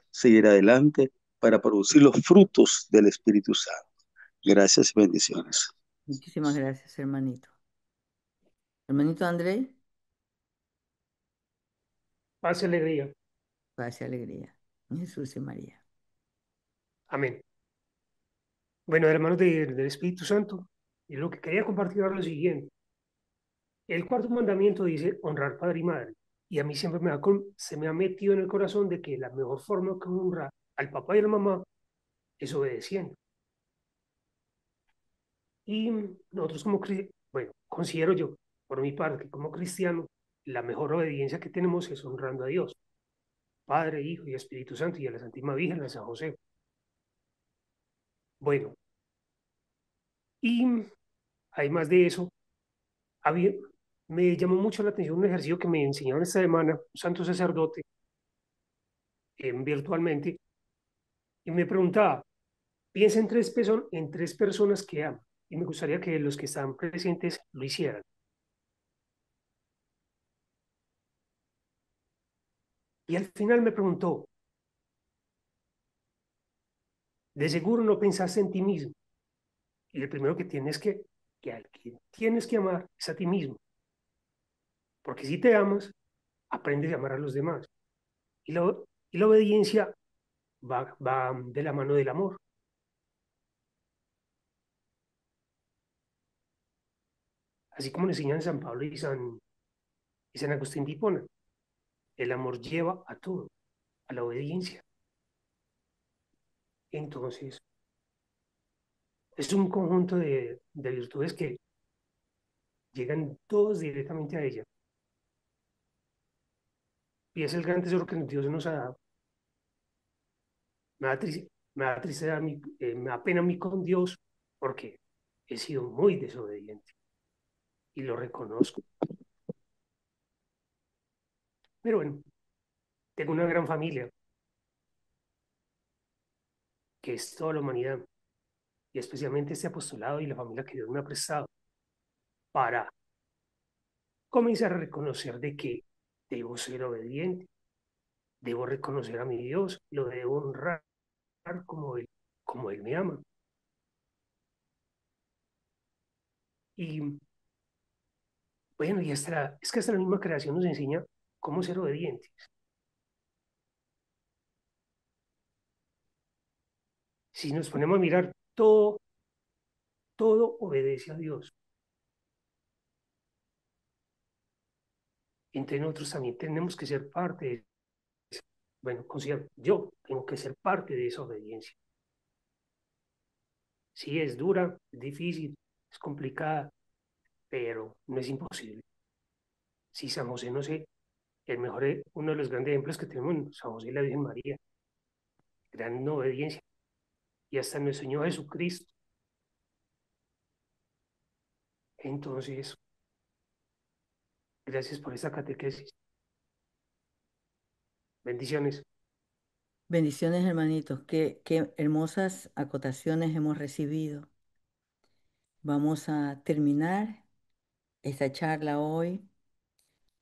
seguir adelante para producir los frutos del Espíritu Santo. Gracias y bendiciones. Muchísimas gracias, hermanito. Hermanito André, Paz y alegría. paz y alegría. Jesús y María. Amén. Bueno, hermanos del Espíritu Santo, y lo que quería compartir ahora es lo siguiente. El cuarto mandamiento dice honrar padre y madre. Y a mí siempre se me ha metido en el corazón de que la mejor forma que honrar al papá y a la mamá es obedeciendo. Y nosotros bueno, considero yo, por mi parte, que como cristiano, la mejor obediencia que tenemos es honrando a Dios, Padre, Hijo y Espíritu Santo, y a la Santísima Virgen, a San José. Bueno, y además de eso, había, me llamó mucho la atención un ejercicio que me enseñaron esta semana, un santo sacerdote, virtualmente, y me preguntaba, piensa en tres personas que aman, y me gustaría que los que están presentes lo hicieran. Y al final me preguntó, de seguro no pensaste en ti mismo, Y el primero que tienes que al que tienes que amar es a ti mismo. Porque si te amas, aprendes a amar a los demás. Y la obediencia va de la mano del amor. Así como le enseñan San Pablo y San Agustín de Hipona. El amor lleva a todo, a la obediencia. Entonces, es un conjunto de virtudes que llegan todos directamente a ella. Y es el gran tesoro que Dios nos ha dado. Me da tristeza, me da pena a mí con Dios porque he sido muy desobediente y lo reconozco. Pero bueno, tengo una gran familia que es toda la humanidad y especialmente este apostolado y la familia que Dios me ha prestado para comenzar a reconocer de que debo ser obediente, debo reconocer a mi Dios, lo debo honrar como Él me ama. Y bueno, es que hasta la misma creación nos enseña cómo ser obedientes. Si nos ponemos a mirar, todo obedece a Dios. Entre nosotros también tenemos que ser parte de eso. Bueno, considero, yo tengo que ser parte de esa obediencia. Sí, es dura, es difícil, es complicada, pero no es imposible. Si San José, no sé, uno de los grandes ejemplos que tenemos, San José y la Virgen María, gran obediencia, y hasta nuestro Señor Jesucristo. Entonces, gracias por esta catequesis. Bendiciones. Bendiciones, hermanitos. Qué hermosas acotaciones hemos recibido. Vamos a terminar esta charla hoy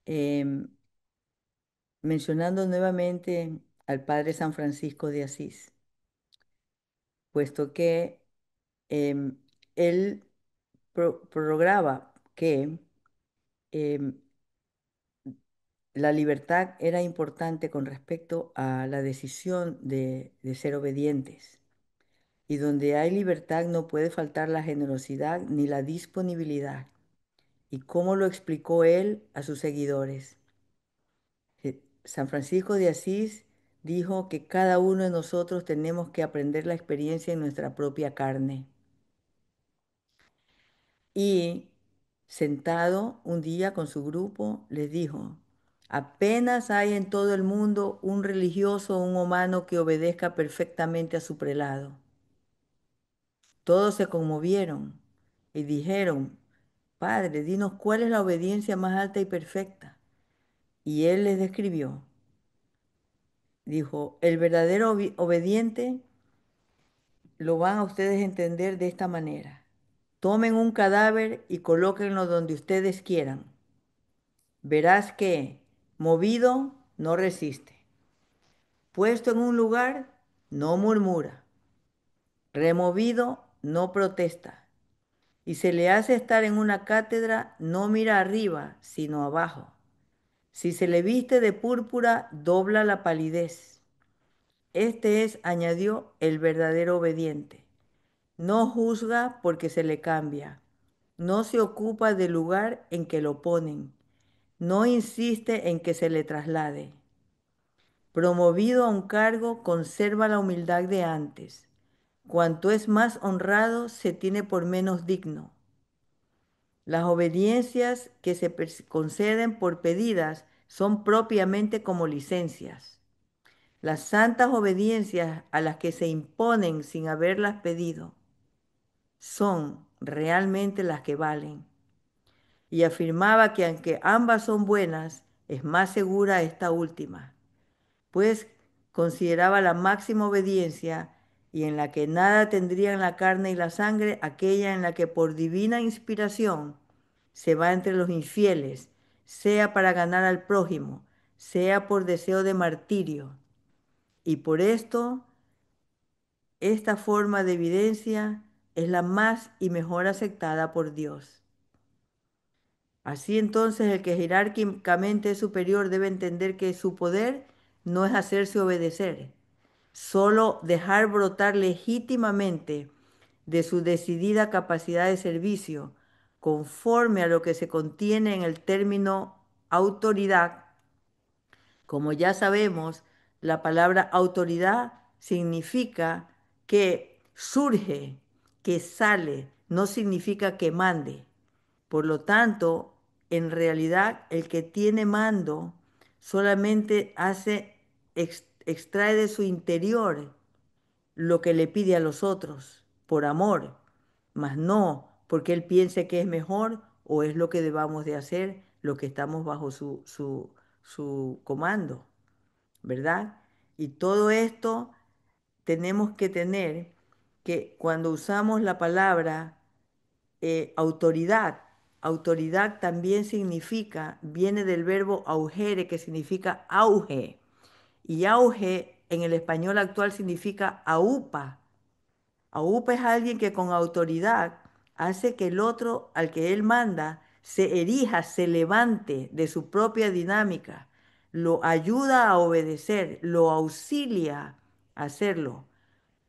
em, mencionando nuevamente al Padre San Francisco de Asís, puesto que em, él programa que em, la libertad era importante con respecto a la decisión de ser obedientes. Y donde hay libertad no puede faltar la generosidad ni la disponibilidad. ¿Y cómo lo explicó él a sus seguidores? San Francisco de Asís dijo que cada uno de nosotros tenemos que aprender la experiencia en nuestra propia carne. Y sentado un día con su grupo, les dijo, apenas hay en todo el mundo un religioso o un humano que obedezca perfectamente a su prelado. Todos se conmovieron y dijeron, Padre, dinos cuál es la obediencia más alta y perfecta. Y él les describió, dijo, el verdadero obediente lo van a ustedes entender de esta manera. Tomen un cadáver y colóquenlo donde ustedes quieran. Verás que, movido, no resiste. Puesto en un lugar, no murmura. Removido, no protesta. Y se le hace estar en una cátedra, no mira arriba, sino abajo. Si se le viste de púrpura, dobla la palidez. Este es, añadió, el verdadero obediente. No juzga porque se le cambia. No se ocupa del lugar en que lo ponen. No insiste en que se le traslade. Promovido a un cargo, conserva la humildad de antes. Cuanto es más honrado, se tiene por menos digno. Las obediencias que se conceden por pedidas son propiamente como licencias. Las santas obediencias a las que se imponen sin haberlas pedido son realmente las que valen. Y afirmaba que aunque ambas son buenas, es más segura esta última, pues consideraba la máxima obediencia y en la que nada tendrían la carne y la sangre, aquella en la que por divina inspiración se va entre los infieles, sea para ganar al prójimo, sea por deseo de martirio. Y por esto, esta forma de evidencia es la más y mejor aceptada por Dios. Así entonces el que jerárquicamente es superior debe entender que su poder no es hacerse obedecer, solo dejar brotar legítimamente de su decidida capacidad de servicio, conforme a lo que se contiene en el término autoridad. Como ya sabemos, la palabra autoridad significa que surge, que sale, no significa que mande. Por lo tanto, en realidad, el que tiene mando solamente extrae de su interior lo que le pide a los otros, por amor, mas no porque él piense que es mejor o es lo que debamos de hacer, lo que estamos bajo su comando, ¿verdad? Y todo esto tenemos que tener que cuando usamos la palabra autoridad, autoridad también significa, viene del verbo augere, que significa auge. Y auge en el español actual significa aupa. Aupa es alguien que con autoridad hace que el otro al que él manda se erija, se levante de su propia dinámica, lo ayuda a obedecer, lo auxilia a hacerlo,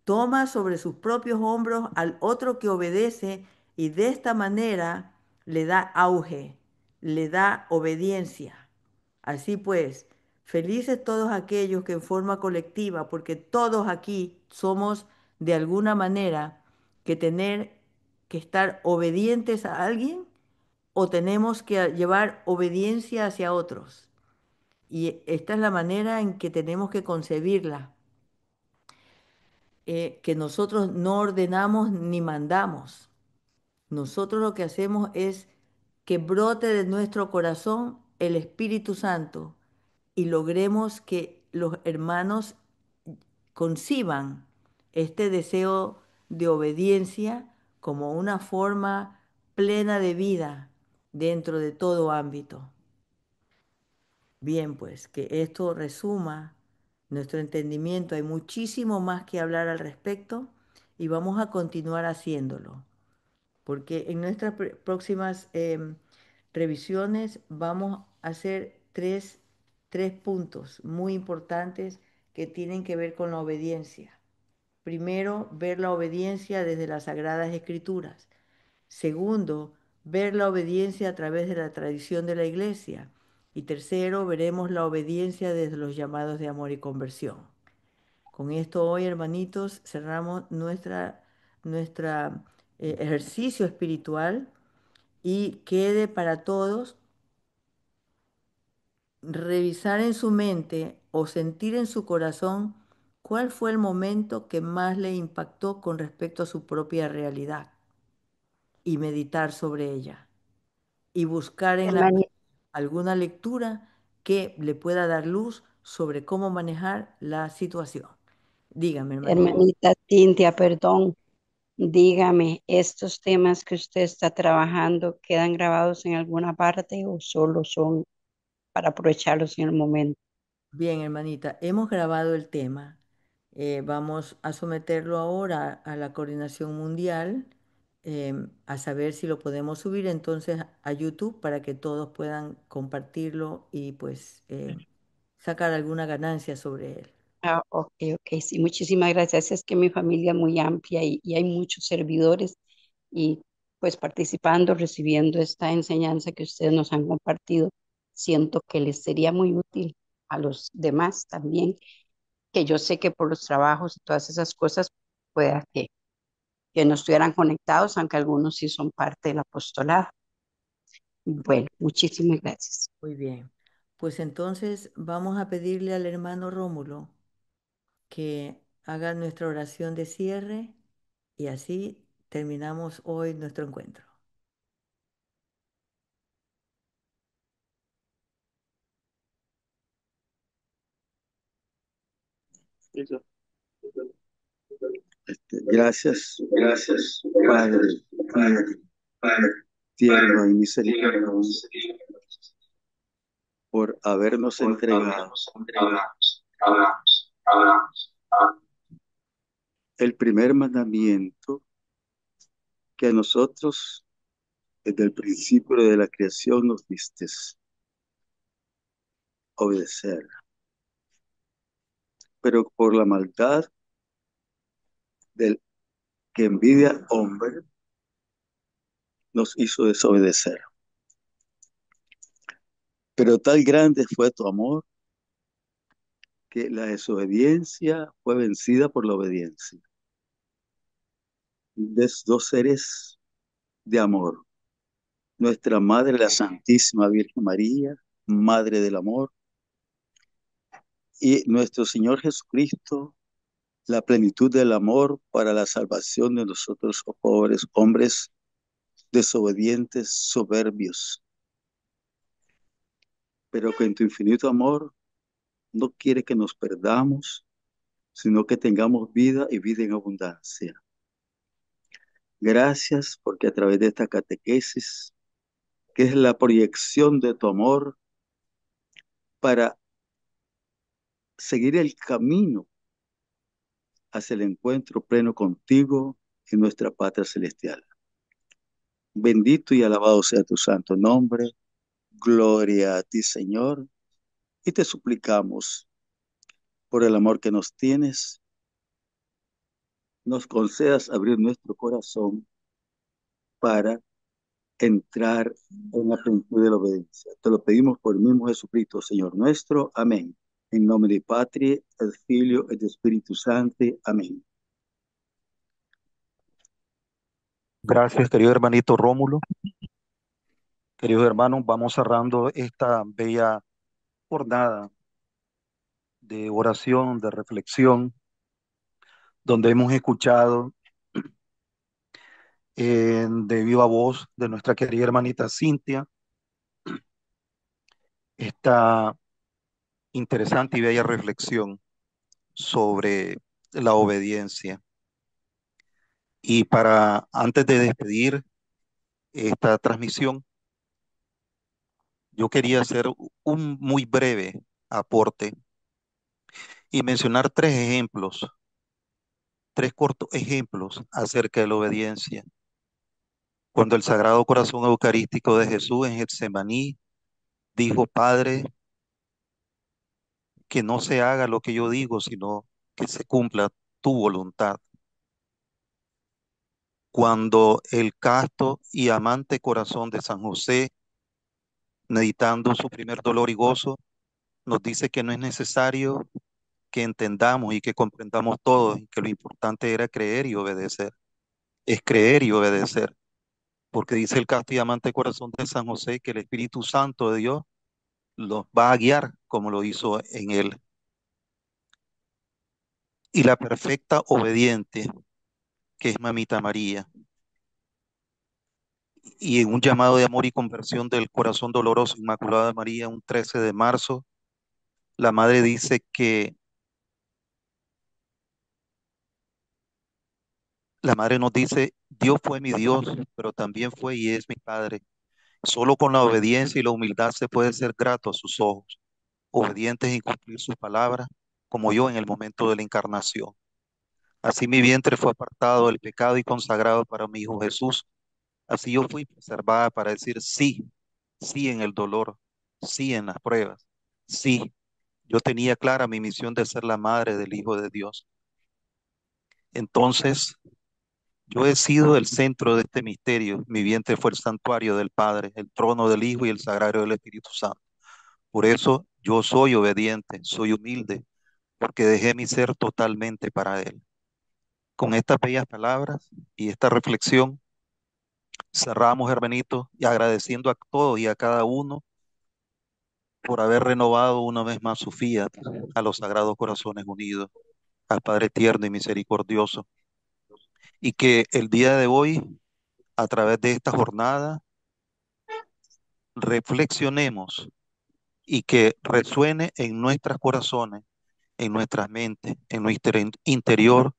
toma sobre sus propios hombros al otro que obedece y de esta manera le da auge, le da obediencia. Así pues, felices todos aquellos que en forma colectiva, porque todos aquí somos de alguna manera que tener que estar obedientes a alguien o tenemos que llevar obediencia hacia otros. Y esta es la manera en que tenemos que concebirla, que nosotros no ordenamos ni mandamos. Nosotros lo que hacemos es que brote de nuestro corazón el Espíritu Santo y logremos que los hermanos conciban este deseo de obediencia como una forma plena de vida dentro de todo ámbito. Bien, pues que esto resuma nuestro entendimiento. Hay muchísimo más que hablar al respecto y vamos a continuar haciéndolo, porque en nuestras próximas revisiones vamos a hacer tres puntos muy importantes que tienen que ver con la obediencia. Primero, ver la obediencia desde las Sagradas Escrituras. Segundo, ver la obediencia a través de la tradición de la Iglesia. Y tercero, veremos la obediencia desde los llamados de amor y conversión. Con esto hoy, hermanitos, cerramos nuestra ejercicio espiritual y quede para todos revisar en su mente o sentir en su corazón cuál fue el momento que más le impactó con respecto a su propia realidad y meditar sobre ella y buscar en la Hermani- alguna lectura que le pueda dar luz sobre cómo manejar la situación. Dígame, hermanita. Hermanita Cintia, perdón, dígame, ¿estos temas que usted está trabajando quedan grabados en alguna parte o solo son para aprovecharlos en el momento? Bien, hermanita, hemos grabado el tema. Vamos a someterlo ahora a la coordinación mundial, a saber si lo podemos subir entonces a YouTube para que todos puedan compartirlo y pues sacar alguna ganancia sobre él. Ah, ok, ok, sí, muchísimas gracias. Es que mi familia es muy amplia y hay muchos servidores y pues participando, recibiendo esta enseñanza que ustedes nos han compartido, siento que les sería muy útil a los demás también, que yo sé que por los trabajos y todas esas cosas pueda que no estuvieran conectados, aunque algunos sí son parte del apostolado. Bueno, muchísimas gracias. Muy bien. Pues entonces vamos a pedirle al hermano Rómulo que haga nuestra oración de cierre y así terminamos hoy nuestro encuentro. Gracias, Padre, tierno y misericordioso, por habernos entregado el primer mandamiento que a nosotros desde el principio de la creación nos diste obedecer, pero por la maldad del que envidia hombre nos hizo desobedecer. Pero tal grande fue tu amor que la desobediencia fue vencida por la obediencia. Dos seres de amor. Nuestra Madre, la Santísima Virgen María, Madre del Amor, y nuestro Señor Jesucristo, la plenitud del amor para la salvación de nosotros, pobres hombres desobedientes, soberbios, pero que en tu infinito amor no quiere que nos perdamos, sino que tengamos vida y vida en abundancia. Gracias porque a través de esta catequesis, que es la proyección de tu amor para seguir el camino hacia el encuentro pleno contigo en nuestra patria celestial. Bendito y alabado sea tu santo nombre. Gloria a ti, Señor. Y te suplicamos, por el amor que nos tienes, nos concedas abrir nuestro corazón para entrar en la plenitud de la obediencia. Te lo pedimos por el mismo Jesucristo, Señor nuestro. Amén. En nombre de Patria, el Filio y el Espíritu Santo. Amén. Gracias, querido hermanito Rómulo. Queridos hermanos, vamos cerrando esta bella jornada de oración, de reflexión, donde hemos escuchado de viva voz de nuestra querida hermanita Cintia esta interesante y bella reflexión sobre la obediencia. Y para antes de despedir esta transmisión, yo quería hacer un muy breve aporte y mencionar tres cortos ejemplos acerca de la obediencia. Cuando el Sagrado Corazón Eucarístico de Jesús en Getsemaní dijo: Padre, que no se haga lo que yo digo, sino que se cumpla tu voluntad. Cuando el casto y amante corazón de San José, meditando su primer dolor y gozo, nos dice que no es necesario que entendamos y que comprendamos todo, y que lo importante era creer y obedecer. Es creer y obedecer, porque dice el casto y amante corazón de San José que el Espíritu Santo de Dios los va a guiar como lo hizo en él. Y la perfecta obediente, que es Mamita María, y en un llamado de amor y conversión del corazón doloroso Inmaculado de María, un 13 de marzo, la madre dice que la madre nos dice: Dios fue mi Dios, pero también fue y es mi Padre. Solo con la obediencia y la humildad se puede ser grato a sus ojos, obedientes y cumplir sus palabras, como yo en el momento de la encarnación. Así mi vientre fue apartado del pecado y consagrado para mi Hijo Jesús. Así yo fui preservada para decir sí, sí en el dolor, sí en las pruebas, sí. Yo tenía clara mi misión de ser la madre del Hijo de Dios. Entonces, yo he sido el centro de este misterio. Mi vientre fue el santuario del Padre, el trono del Hijo y el sagrario del Espíritu Santo. Por eso yo soy obediente, soy humilde, porque dejé mi ser totalmente para Él. Con estas bellas palabras y esta reflexión, cerramos, hermanitos, y agradeciendo a todos y a cada uno por haber renovado una vez más su fiat a los Sagrados Corazones Unidos, al Padre tierno y misericordioso. Y que el día de hoy, a través de esta jornada, reflexionemos y que resuene en nuestros corazones, en nuestras mentes, en nuestro interior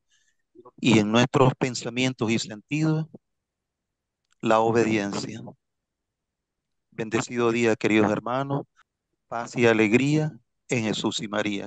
y en nuestros pensamientos y sentidos la obediencia. Bendecido día, queridos hermanos, paz y alegría en Jesús y María.